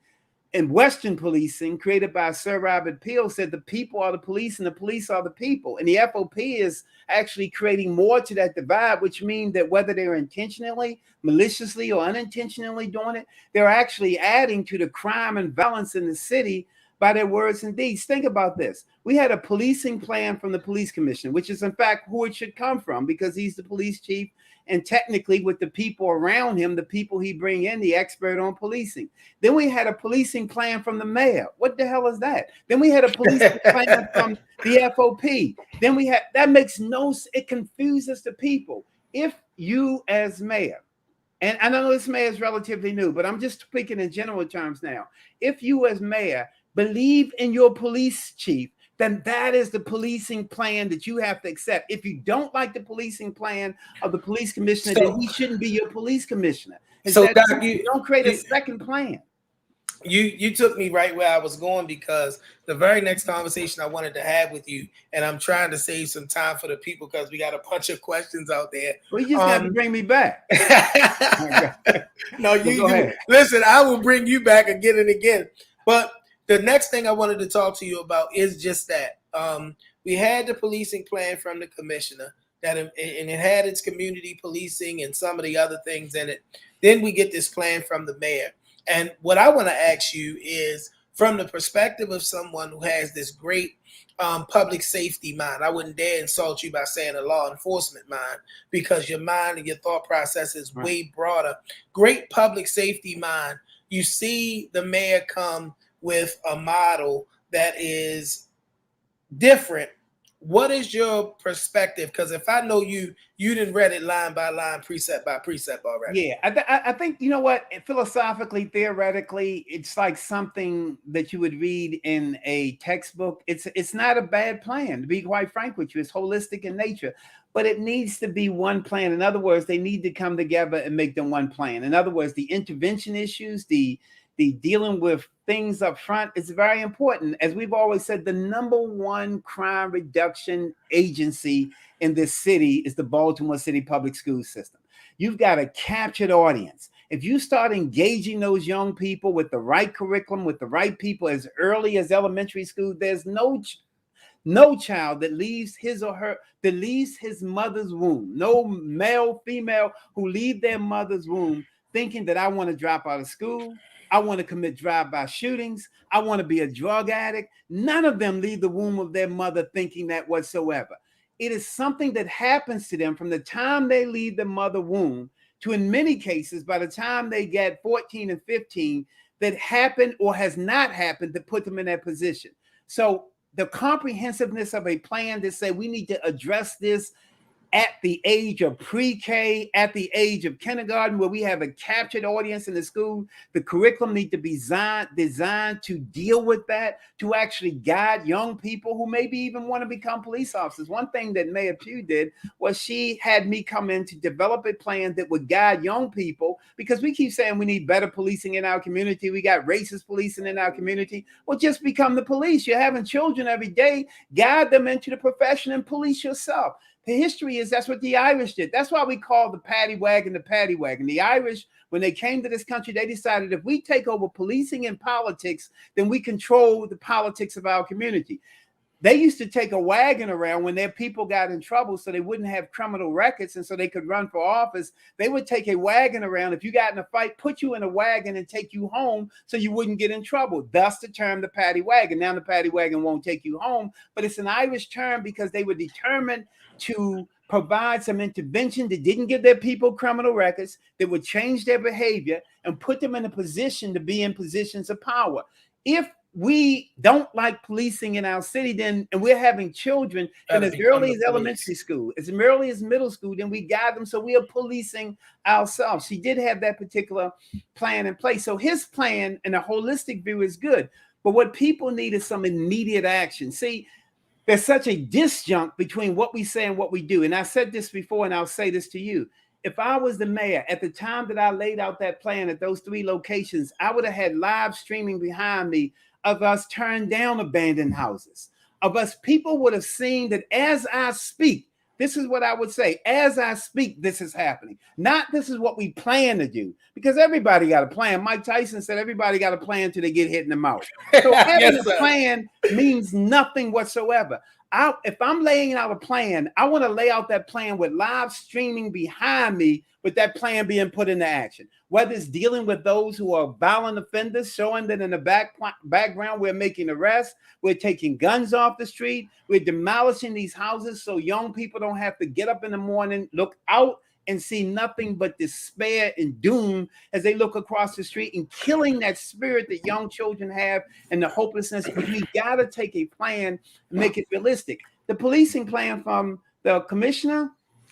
and Western policing, created by Sir Robert Peel, said the people are the police and the police are the people. And the FOP is actually creating more to that divide, which means that whether they're intentionally, maliciously, or unintentionally doing it, they're actually adding to the crime and violence in the city by their words and deeds. Think about this. We had a policing plan from the police commissioner, which is in fact who it should come from, because he's the police chief. And technically, with the people around him, the people he bring in, the expert on policing. Then we had a policing plan from the mayor. What the hell is that? Then we had a policing plan from the FOP. Then we had, that makes no sense. It confuses the people. If you as mayor, and I know this mayor is relatively new, but I'm just speaking in general terms now. If you as mayor believe in your police chief, then that is the policing plan that you have to accept. If you don't like the policing plan of the police commissioner, then he shouldn't be your police commissioner. So Doc, you don't create a second plan. You took me right where I was going, because the very next conversation I wanted to have with you, and I'm trying to save some time for the people because we got a bunch of questions out there. Well, you just got to bring me back. No, you listen, I will bring you back again and again. But the next thing I wanted to talk to you about is just that. We had the policing plan from the commissioner, and it had its community policing and some of the other things in it. Then we get this plan from the mayor. And what I want to ask you is, from the perspective of someone who has this great public safety mind, I wouldn't dare insult you by saying a law enforcement mind, because your mind and your thought process is way broader. Great public safety mind. You see the mayor come with a model that is different what is your perspective? Because if I know you didn't read it line by line, precept by precept already. Yeah, I think, you know what, philosophically, theoretically, it's like something that you would read in a textbook. It's not a bad plan, to be quite frank with you. It's holistic in nature, but it needs to be one plan. In other words, they need to come together and make them one plan. In other words, the intervention issues, the dealing with things up front is very important. As we've always said, the number one crime reduction agency in this city is the Baltimore City Public School System. You've got a captured audience. If you start engaging those young people with the right curriculum, with the right people as early as elementary school, there's no child that leaves his mother's womb, no male, female who leave their mother's womb thinking that I want to drop out of school, I want to commit drive-by shootings, I want to be a drug addict. None of them leave the womb of their mother thinking that whatsoever. It is something that happens to them from the time they leave the mother womb to, in many cases, by the time they get 14 and 15, that happened or has not happened to put them in that position. So the comprehensiveness of a plan to say we need to address this at the age of pre-K, at the age of kindergarten, where we have a captured audience in the school. The curriculum needs to be designed to deal with that, to actually guide young people who maybe even want to become police officers. One thing that Mayor Pugh did was she had me come in to develop a plan that would guide young people, because we keep saying we need better policing in our community. We got racist policing in our community. Well, just become the police. You're having children every day, guide them into the profession and police yourself. The history is that's what the Irish did. That's why we call the paddy wagon the paddy wagon. The Irish, when they came to this country, they decided if we take over policing and politics, then we control the politics of our community. They used to take a wagon around when their people got in trouble so they wouldn't have criminal records and so they could run for office. They would take a wagon around. If you got in a fight, put you in a wagon and take you home so you wouldn't get in trouble. Thus the term the paddy wagon. Now the paddy wagon won't take you home, but it's an Irish term because they were determined to provide some intervention that didn't give their people criminal records, that would change their behavior and put them in a position to be in positions of power. If we don't like policing in our city, then, and we're having children, and as early as elementary school, as early as middle school, then we guide them. So we are policing ourselves. She did have that particular plan in place. So his plan and a holistic view is good. But what people need is some immediate action. See, there's such a disjunct between what we say and what we do. And I said this before, and I'll say this to you. If I was the mayor at the time that I laid out that plan at those 3 locations, I would have had live streaming behind me of us turn down abandoned houses, of us. People would have seen that as I speak, this is what I would say. As I speak, this is happening. Not this is what we plan to do, because everybody got a plan. Mike Tyson said everybody got a plan till they get hit in the mouth. So having a plan means nothing whatsoever. If I'm laying out a plan, I want to lay out that plan with live streaming behind me, with that plan being put into action. Whether it's dealing with those who are violent offenders, showing that in the background we're making arrests, we're taking guns off the street, we're demolishing these houses so young people don't have to get up in the morning, look out and see nothing but despair and doom as they look across the street, and killing that spirit that young children have and the hopelessness. We got to take a plan and make it realistic. The policing plan from the commissioner,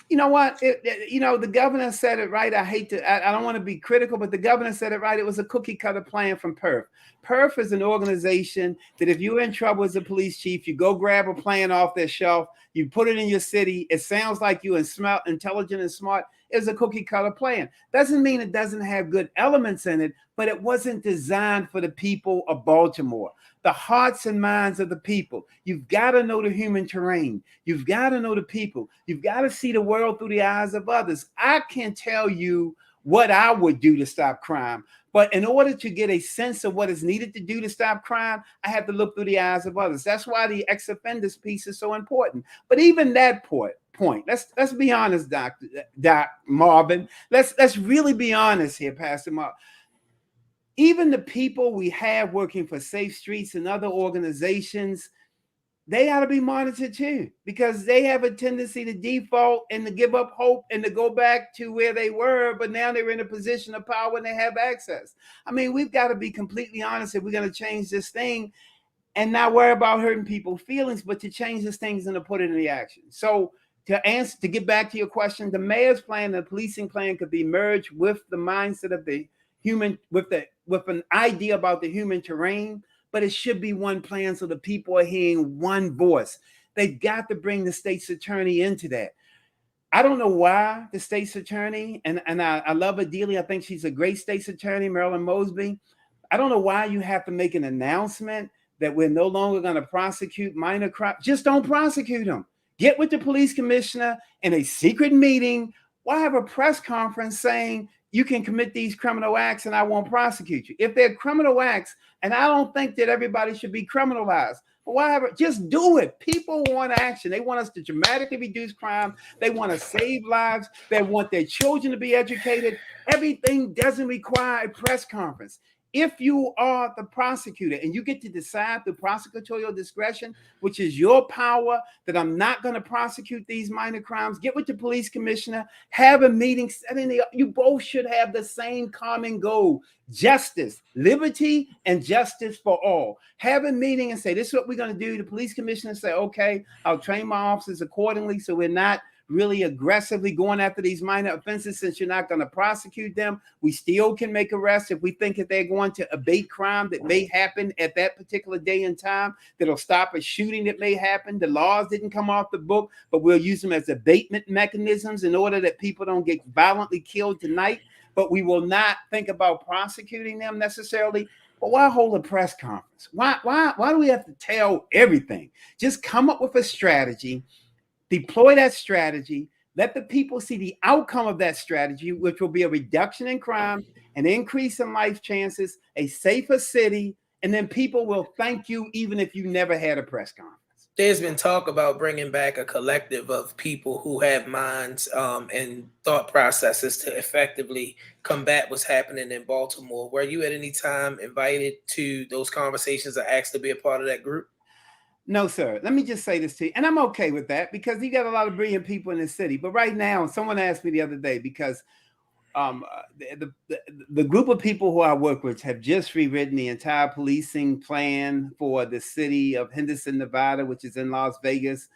you know what? The governor said it right. I don't want to be critical, but the governor said it right. It was a cookie cutter plan from Perth. Perth is an organization that if you're in trouble as a police chief, you go grab a plan off their shelf, you put it in your city. It sounds like you intelligent and smart. It's a cookie cutter plan. Doesn't mean it doesn't have good elements in it, but it wasn't designed for the people of Baltimore, the hearts and minds of the people. You've got to know the human terrain. You've got to know the people. You've got to see the world through the eyes of others. I can tell you what I would do to stop crime, but in order to get a sense of what is needed to do to stop crime, I have to look through the eyes of others. That's why the ex-offenders piece is so important. But even that point, let's be honest, Doc Marvin. Let's really be honest here, Pastor Marvin. Even the people we have working for Safe Streets and other organizations, they ought to be monitored too, because they have a tendency to default and to give up hope and to go back to where they were, but now they're in a position of power and they have access. I mean, we've got to be completely honest if we're going to change this thing. and not worry about hurting people's feelings, but to change these things and to put it into action. So to get back to your question, the mayor's plan, the policing plan could be merged with the mindset of the human, with an idea about the human terrain, but it should be one plan so the people are hearing one voice. They've got to bring the state's attorney into that. I don't know why the state's attorney, and I love her dearly. I think she's a great state's attorney, Marilyn Mosby. I don't know why you have to make an announcement that we're no longer going to prosecute minor crimes. Just don't prosecute them. Get with the police commissioner in a secret meeting. Why have a press conference saying you can commit these criminal acts and I won't prosecute you? If they're criminal acts, and I don't think that everybody should be criminalized, but whatever, just do it. People want action. They want us to dramatically reduce crime. They want to save lives. They want their children to be educated. Everything doesn't require a press conference. If you are the prosecutor and you get to decide through prosecutorial discretion, which is your power, that I'm not going to prosecute these minor crimes, get with the police commissioner, have a meeting, you both should have the same common goal: justice, liberty, and justice for all. Have a meeting and say, this is what we're going to do. The police commissioner say, okay, I'll train my officers accordingly, so we're not really aggressively going after these minor offenses. Since you're not going to prosecute them, we still can make arrests if we think that they're going to abate crime that may happen at that particular day and time, that'll stop a shooting that may happen. The laws didn't come off the book, but we'll use them as abatement mechanisms in order that people don't get violently killed tonight. But we will not think about prosecuting them necessarily. But why hold a press conference? Why do we have to tell everything? Just come up with a strategy, deploy that strategy, let the people see the outcome of that strategy, which will be a reduction in crime, an increase in life chances, a safer city, and then people will thank you even if you never had a press conference. There's been talk about bringing back a collective of people who have minds and thought processes to effectively combat what's happening in Baltimore. Were you at any time invited to those conversations or asked to be a part of that group? No, sir. Let me just say this to you, and I'm okay with that because you got a lot of brilliant people in the city. But right now, someone asked me the other day because the group of people who I work with have just rewritten the entire policing plan for the city of Henderson, Nevada, which is in Las Vegas.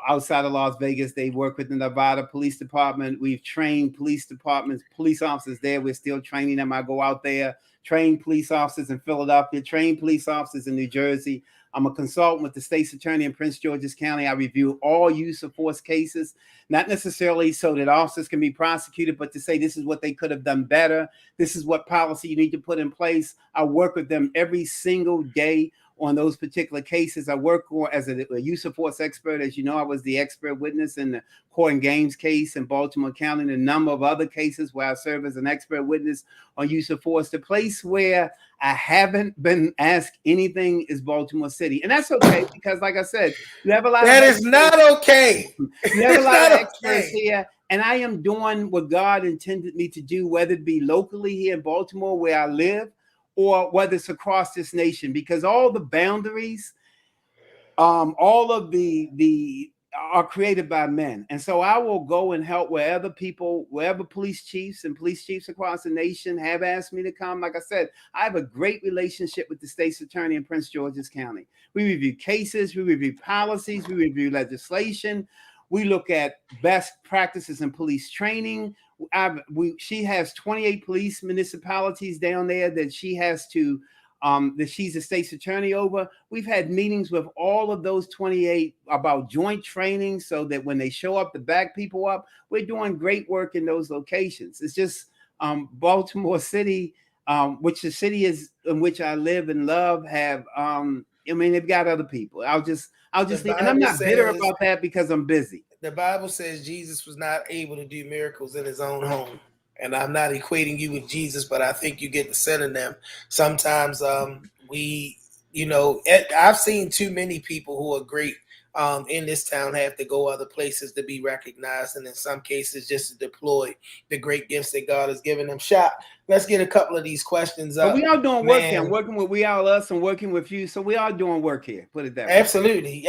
Outside of Las Vegas, they work with the Nevada Police Department. We've trained police departments, police officers there. We're still training them. I go out there, train police officers in Philadelphia, train police officers in New Jersey. I'm a consultant with the state's attorney in Prince George's County. I review all use of force cases, not necessarily so that officers can be prosecuted, but to say this is what they could have done better. This is what policy you need to put in place. I work with them every single day on those particular cases. I work as a use of force expert. As you know, I was the expert witness in the Court and Games case in Baltimore County and a number of other cases where I serve as an expert witness on use of force. The place where I haven't been asked anything is Baltimore City. And that's okay because, like I said, you have a lot that of is not okay. You have a lot of experts here. And I am doing what God intended me to do, whether it be locally here in Baltimore where I live, or whether it's across this nation, because all the boundaries, all of the are created by men. And so I will go and help wherever police chiefs across the nation have asked me to come. Like I said, I have a great relationship with the state's attorney in Prince George's County. We review cases, we review policies, we review legislation. We look at best practices in police training. She has 28 police municipalities down there that she has to, that she's the state's attorney over. We've had meetings with all of those 28 about joint training so that when they show up to back people up, we're doing great work in those locations. It's just Baltimore City, which the city is in which I live and love, have, they've got other people. I'll just leave. And I'm not bitter about that because I'm busy. The Bible says Jesus was not able to do miracles in his own home. And I'm not equating you with Jesus, but I think you get the sense of them. Sometimes I've seen too many people who are great in this town have to go other places to be recognized. And in some cases, just to deploy the great gifts that God has given them. Shot. Let's get a couple of these questions up. But we are doing work here. I'm working with We All Us and working with you. So we are doing work here. Put it that way. Absolutely.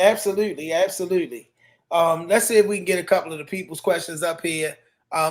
Let's see if we can get a couple of the people's questions up here.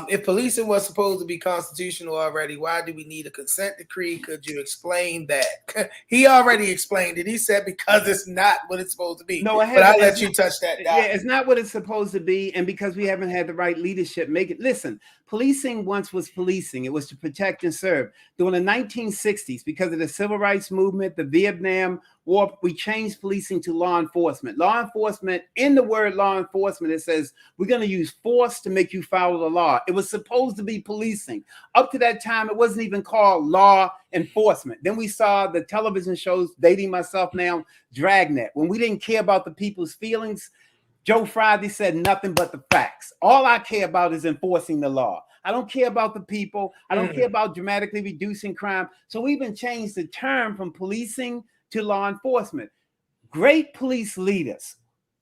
If policing was supposed to be constitutional already, why do we need a consent decree? Could you explain that? He already explained it. He said because it's not what it's supposed to be. No, but I'll let you touch that. Yeah, it's not what it's supposed to be, and because we haven't had the right leadership make it. Listen, policing once was policing. It was to protect and serve. During the 1960s, because of the civil rights movement, the Vietnam War, we changed policing to law enforcement. Law enforcement, in the word law enforcement, it says we're going to use force to make you follow the law. It was supposed to be policing. Up to that time, it wasn't even called law enforcement. Then we saw the television shows, dating myself now, Dragnet. When we didn't care about the people's feelings, Joe Friday said nothing but the facts. All I care about is enforcing the law. I don't care about the people. I don't care about dramatically reducing crime. So we even changed the term from policing to law enforcement. Great police leaders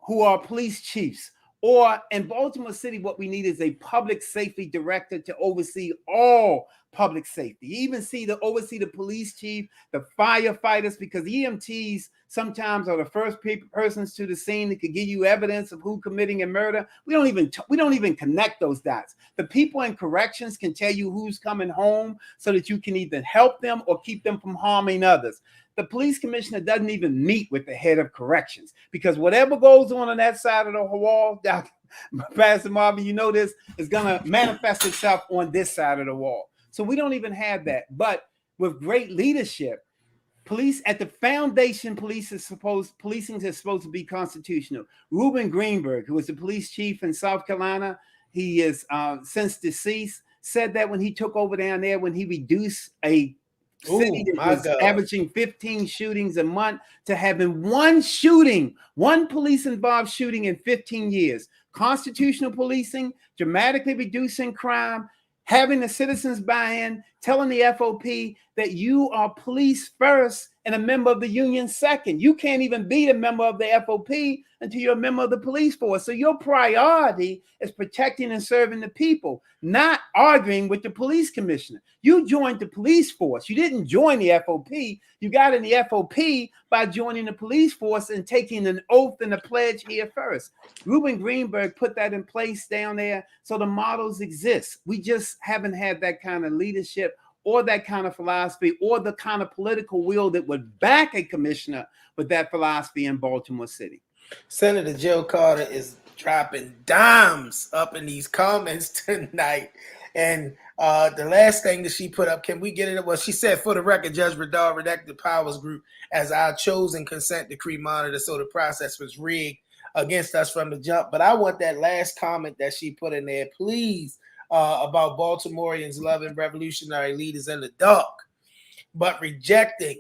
who are police chiefs, or in Baltimore City, what we need is a public safety director to oversee all public safety. You even oversee the police chief, the firefighters, because EMTs sometimes are the first persons to the scene that could give you evidence of who committing a murder. We don't even connect those dots. The people in corrections can tell you who's coming home so that you can either help them or keep them from harming others. The police commissioner doesn't even meet with the head of corrections, because whatever goes on that side of the wall, Pastor Marvin, you know this, is going to manifest itself on this side of the wall. So we don't even have that. But with great leadership, police at the foundation, policing is supposed to be constitutional. Reuben Greenberg, who was the police chief in South Carolina, he is since deceased, said that when he took over down there, when he reduced a city that was averaging 15 shootings a month to having one police involved shooting in 15 years. Constitutional policing, dramatically reducing crime, having the citizens buy in, telling the FOP that you are police first and a member of the union second. You can't even be a member of the FOP until you're a member of the police force. So your priority is protecting and serving the people, not arguing with the police commissioner. You joined the police force. You didn't join the FOP. You got in the FOP by joining the police force and taking an oath and a pledge here first. Reuben Greenberg put that in place down there, so the models exist. We just haven't had that kind of leadership or that kind of philosophy or the kind of political will that would back a commissioner with that philosophy in Baltimore City. Senator Jill Carter is dropping dimes up in these comments tonight. And the last thing that she put up, can we get it? Well, she said, for the record, Judge Radar redacted Powers Group as our chosen consent decree monitor, so the process was rigged against us from the jump. But I want that last comment that she put in there, please, about Baltimoreans loving revolutionary leaders in the dark, but rejecting.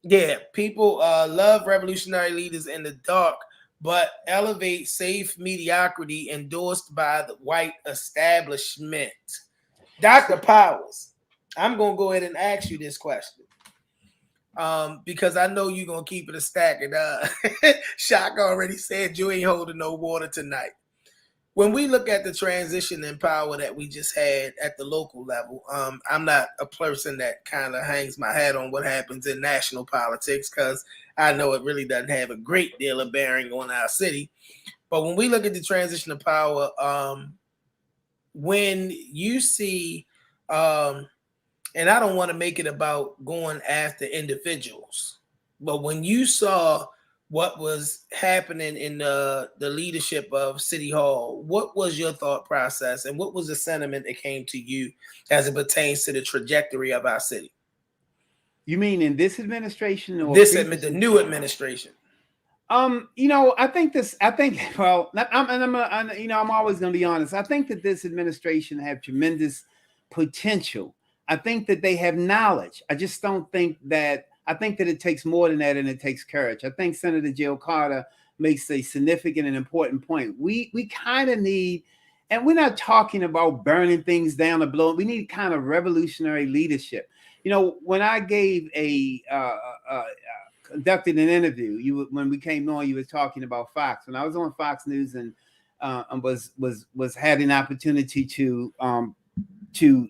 Yeah, people love revolutionary leaders in the dark, but elevate safe mediocrity endorsed by the white establishment. Dr. Powers, I'm going to go ahead and ask you this question, because I know you're going to keep it a stack. And Shaka already said you ain't holding no water tonight. When we look at the transition in power that we just had at the local level, I'm not a person that kind of hangs my hat on what happens in national politics, because I know it really doesn't have a great deal of bearing on our city. But when we look at the transition of power, when you see, and I don't want to make it about going after individuals, but when you saw what was happening in the leadership of City Hall, what was your thought process and what was the sentiment that came to you as it pertains to the trajectory of our city? You mean in this administration or the new administration? I'm always going to be honest. I think that this administration have tremendous potential. I think that they have knowledge. I just don't think that. I think that it takes more than that, and it takes courage. I think Senator Jill Carter makes a significant and important point. We kind of need, and we're not talking about burning things down or blowing. We need kind of revolutionary leadership. You know, when I gave conducted an interview, when we came on, you were talking about Fox. When I was on Fox News and was had an opportunity to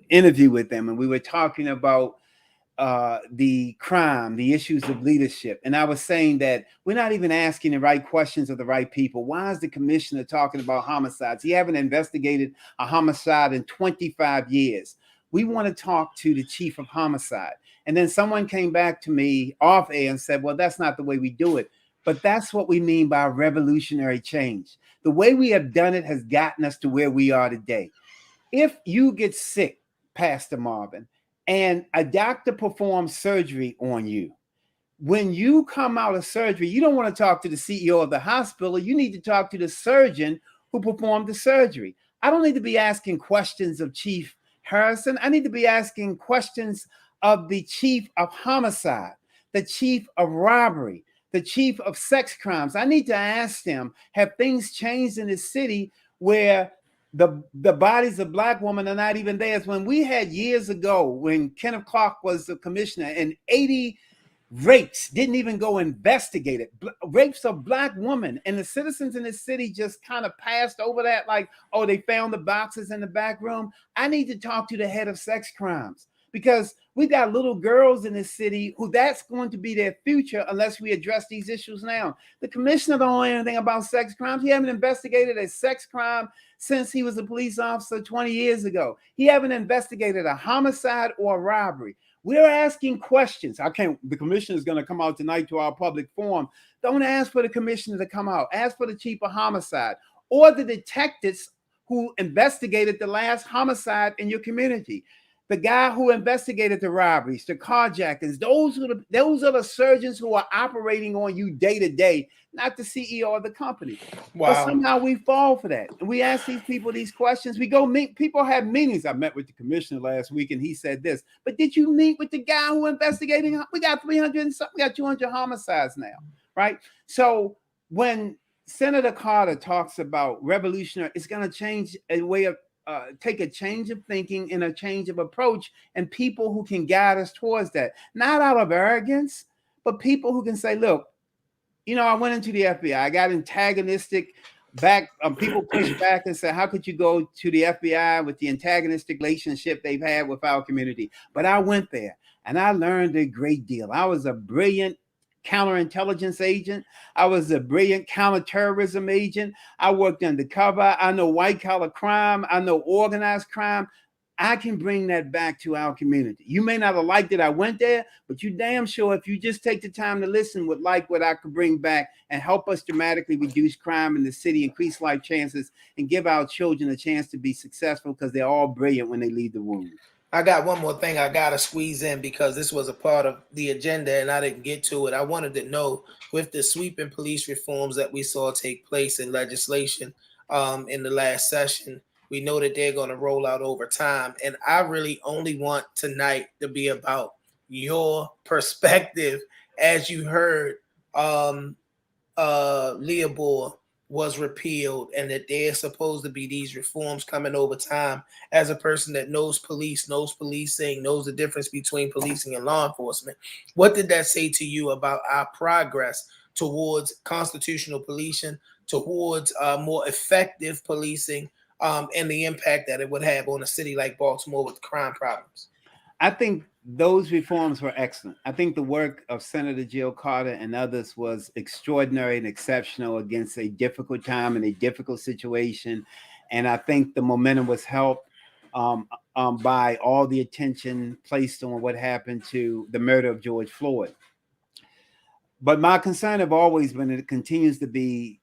interview with them, and we were talking about the crime, the issues of leadership. And I was saying that we're not even asking the right questions of the right people. Why is the commissioner talking about homicides? He haven't investigated a homicide in 25 years. We want to talk to the chief of homicide. And then someone came back to me off air and said, well, that's not the way we do it. But that's what we mean by revolutionary change. The way we have done it has gotten us to where we are today. If you get sick, Pastor Marvin, and a doctor performs surgery on you, when you come out of surgery, you don't want to talk to the CEO of the hospital. You need to talk to the surgeon who performed the surgery. I don't need to be asking questions of Chief Harrison. I need to be asking questions of the chief of homicide, the chief of robbery, the chief of sex crimes. I need to ask them, have things changed in this city where the bodies of Black women are not even theirs? When we had years ago, when Kenneth Clark was the commissioner, and 80 rapes didn't even go investigate it, rapes of Black women, and the citizens in the city just kind of passed over that like, oh, they found the boxes in the back room. I need to talk to the head of sex crimes, because we got little girls in this city who that's going to be their future unless we address these issues now. The commissioner don't know anything about sex crimes. He haven't investigated a sex crime since he was a police officer 20 years ago. He haven't investigated a homicide or a robbery. We're asking questions. The commissioner is going to come out tonight to our public forum. Don't ask for the commissioner to come out. Ask for the chief of homicide or the detectives who investigated the last homicide in your community. The guy who investigated the robberies, the carjackings, those are the surgeons who are operating on you day to day, not the CEO of the company. Wow. But somehow we fall for that. And we ask these people these questions. We go meet, people have meetings. I met with the commissioner last week and he said this, but did you meet with the guy who investigating? We got 300 and something, we got 200 homicides now, right? So when Senator Carter talks about revolutionary, it's going to change a way of, take a change of thinking and a change of approach, and people who can guide us towards that, not out of arrogance, but people who can say, look, you know, I went into the FBI, I got antagonistic back, people push back and say, how could you go to the FBI with the antagonistic relationship they've had with our community? But I went there and I learned a great deal. I was a brilliant counterintelligence agent. I was a brilliant counterterrorism agent. I worked undercover. I know white collar crime. I know organized crime. I can bring that back to our community. You may not have liked it I went there, but you damn sure, if you just take the time to listen, would like what I could bring back and help us dramatically reduce crime in the city, increase life chances, and give our children a chance to be successful, because they're all brilliant when they leave the womb. I got one more thing I got to squeeze in, because this was a part of the agenda and I didn't get to it. I wanted to know, with the sweeping police reforms that we saw take place in legislation in the last session, we know that they're going to roll out over time. And I really only want tonight to be about your perspective. As you heard, Leopold was repealed, and that there's supposed to be these reforms coming over time. As a person that knows police, knows policing, knows the difference between policing and law enforcement, what did that say to you about our progress towards constitutional policing, towards more effective policing, and the impact that it would have on a city like Baltimore with crime problems? I think those reforms were excellent. I think the work of Senator Jill Carter and others was extraordinary and exceptional against a difficult time and a difficult situation. And I think the momentum was helped by all the attention placed on what happened to the murder of George Floyd. But my concern have always been, and it continues to be,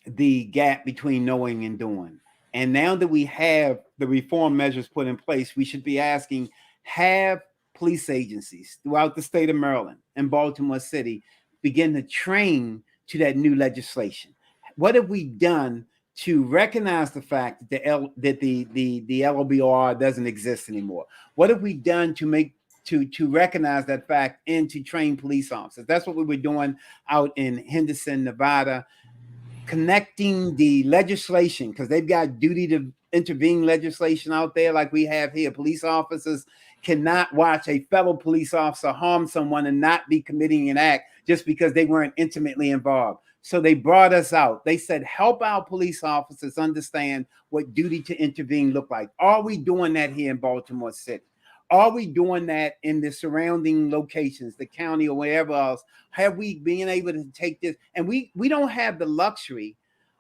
the gap between knowing and doing. And now that we have the reform measures put in place, we should be asking, have police agencies throughout the state of Maryland and Baltimore City begin to train to that new legislation? What have we done to recognize the fact that the LOBR doesn't exist anymore? What have we done to make to recognize that fact and to train police officers? That's what we were doing out in Henderson, Nevada, connecting the legislation, because they've got duty to intervene legislation out there like we have here. Police officers cannot watch a fellow police officer harm someone and not be committing an act just because they weren't intimately involved. So they brought us out. They said, help our police officers understand what duty to intervene look like. Are we doing that here in Baltimore City? Are we doing that in the surrounding locations, the county or wherever else? Have we been able to take this? And we don't have the luxury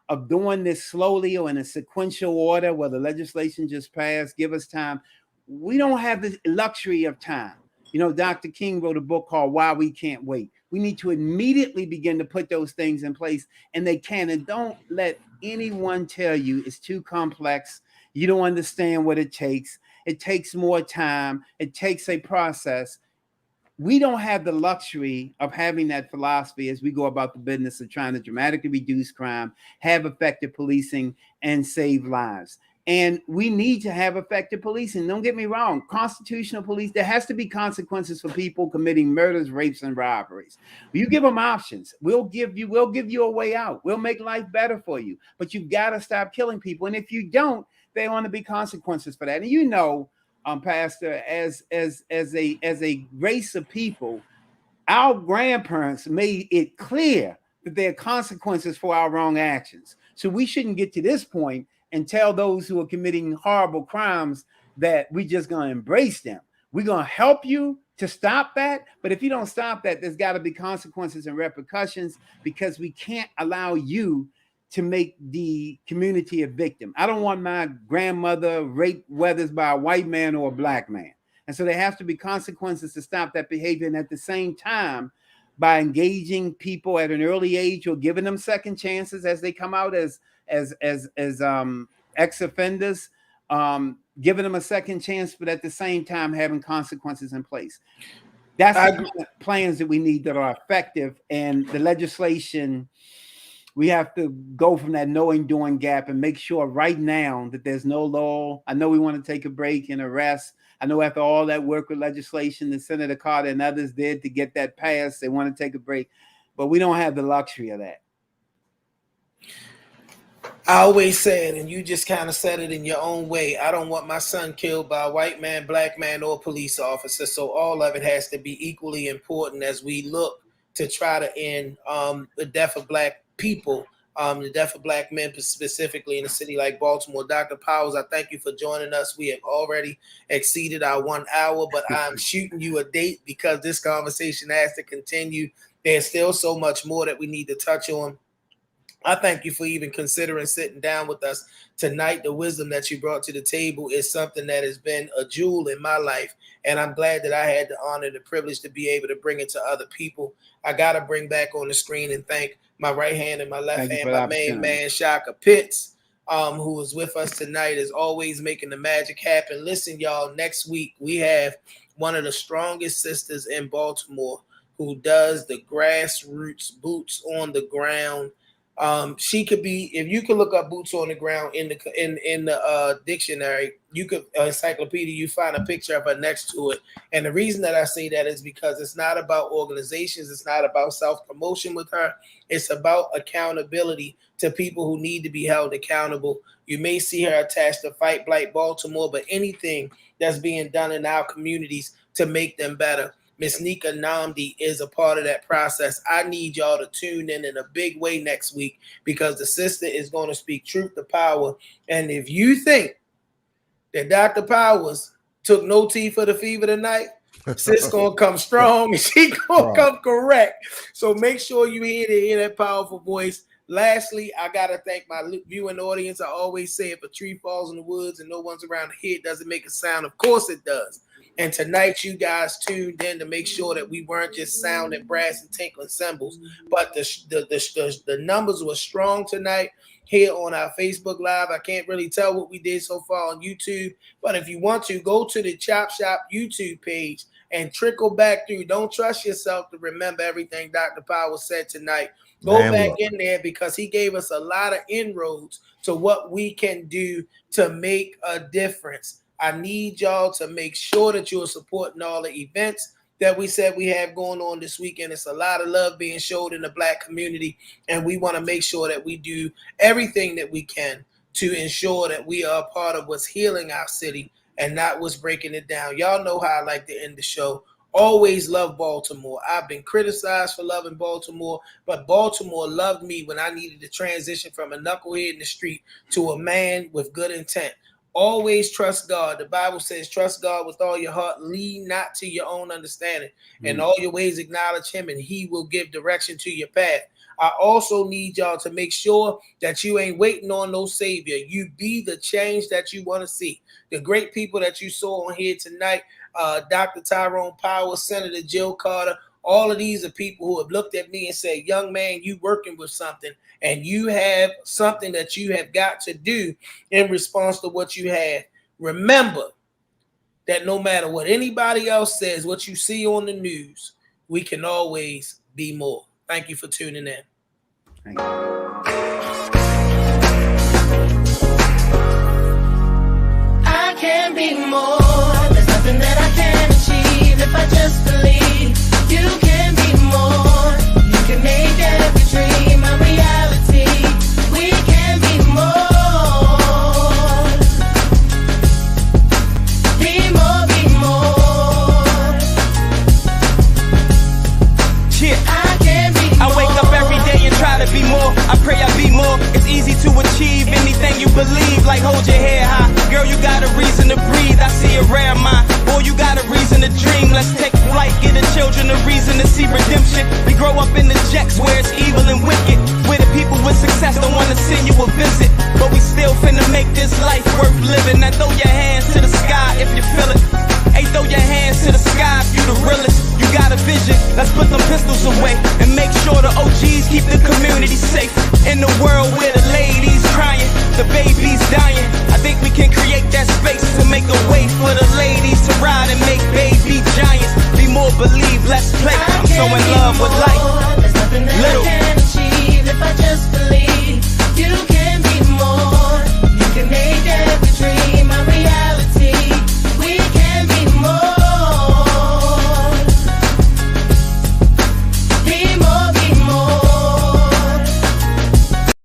of doing this slowly or in a sequential order where the legislation just passed. Give us time. We don't have the luxury of time. You know, Dr. King wrote a book called Why We Can't Wait. We need to immediately begin to put those things in place, and they can. And don't let anyone tell you it's too complex. You don't understand what it takes. It takes more time. It takes a process. We don't have the luxury of having that philosophy as we go about the business of trying to dramatically reduce crime, have effective policing, and save lives. And we need to have effective policing. Don't get me wrong. Constitutional police, there has to be consequences for people committing murders, rapes, and robberies. You give them options. We'll give you a way out. We'll make life better for you. But you've got to stop killing people. And if you don't, there want to be consequences for that. And you know, Pastor, as a race of people, our grandparents made it clear that there are consequences for our wrong actions. So we shouldn't get to this point and tell those who are committing horrible crimes that we're just going to embrace them. We're going to help you to stop that. But if you don't stop that, there's got to be consequences and repercussions, because we can't allow you to make the community a victim. I don't want my grandmother raped, whether it's by a white man or a black man. And so there has to be consequences to stop that behavior. And at the same time, by engaging people at an early age or giving them second chances as they come out as ex-offenders, giving them a second chance, but at the same time having consequences in place. That's the plans that we need that are effective. And the legislation, we have to go from that knowing doing gap and make sure right now that there's no law. I know we want to take a break and arrest. I know after all that work with legislation that Senator Carter and others did to get that passed, they want to take a break, but we don't have the luxury of that. I always said, and you just kind of said it in your own way, I don't want my son killed by a white man, black man, or police officer. So all of it has to be equally important as we look to try to end the death of black people, the death of black men specifically in a city like Baltimore. Dr. Powers, I thank you for joining us. We have already exceeded our 1 hour, but I'm shooting you a date because this conversation has to continue. There's still so much more that we need to touch on. I thank you for even considering sitting down with us tonight. The wisdom that you brought to the table is something that has been a jewel in my life, and I'm glad that I had the honor and the privilege to be able to bring it to other people. I got to bring back on the screen and thank my right hand and my left hand, my main man, Shaka Pitts, who is with us tonight, is always making the magic happen. Listen, y'all, next week we have one of the strongest sisters in Baltimore who does the grassroots, boots on the ground. She could be, if you could look up boots on the ground in the dictionary, you could encyclopedia, you find a picture of her next to it. And the reason that I say that is because it's not about organizations, it's not about self-promotion with her, it's about accountability to people who need to be held accountable. You may see her attached to Fight Blight Baltimore, but anything that's being done in our communities to make them better. Miss Nika Namdi is a part of that process. I need y'all to tune in a big way next week because the sister is going to speak truth to power. And if you think that Dr. Powers took no tea for the fever tonight, sis going to come strong and she going to come correct. So make sure you hear that powerful voice. Lastly, I got to thank my viewing audience. I always say if a tree falls in the woods and no one's around to hear it, doesn't make a sound. Of course it does. And tonight, you guys tuned in to make sure that we weren't just sounding brass and tinkling cymbals, but the numbers were strong tonight here on our Facebook Live. I can't really tell what we did so far on YouTube, but if you want to, go to the Chop Shop YouTube page and trickle back through. Don't trust yourself to remember everything Dr. Powers said tonight. Go back in there because he gave us a lot of inroads to what we can do to make a difference. I need y'all to make sure that you're supporting all the events that we said we have going on this weekend. It's a lot of love being showed in the Black community, and we want to make sure that we do everything that we can to ensure that we are a part of what's healing our city and not what's breaking it down. Y'all know how I like to end the show. Always love Baltimore. I've been criticized for loving Baltimore, but Baltimore loved me when I needed to transition from a knucklehead in the street to a man with good intent. Always trust God. The Bible says, trust God with all your heart. Lean not to your own understanding. In all your ways acknowledge him, and he will give direction to your path. I also need y'all to make sure that you ain't waiting on no savior. You be the change that you want to see. The great people that you saw on here tonight, Dr. Tyrone Powers, Senator Jill Carter, all of these are people who have looked at me and said, young man, you working with something, and you have something that you have got to do in response to what you have. Remember that no matter what anybody else says, what you see on the news, we can always be more. Thank you for tuning in. Thank you. I can be more. There's nothing that I can't achieve if I just believe. You can be more. You can make every dream a reality. We can be more. Be more, be more. Yeah. I can be more. I wake up every day and try to be more. I pray I be more. It's easy to achieve anything you believe. Like hold your head high. Girl, you got a reason to breathe. I see a rare mind. Boy, you got a reason to dream. Let's take flight. Give the children a reason to see redemption. We grow up in the jacks where it's evil and wicked. Where the people with success don't want to send you a visit. But we still finna make this life worth living. Now throw your hands to the sky if you feel it. Hey, throw your hands to the sky if you the realest. You got a vision, let's put them pistols away and make sure the OGs keep the community safe. In the world where the ladies crying, the babies dying, I think we can create that space to make a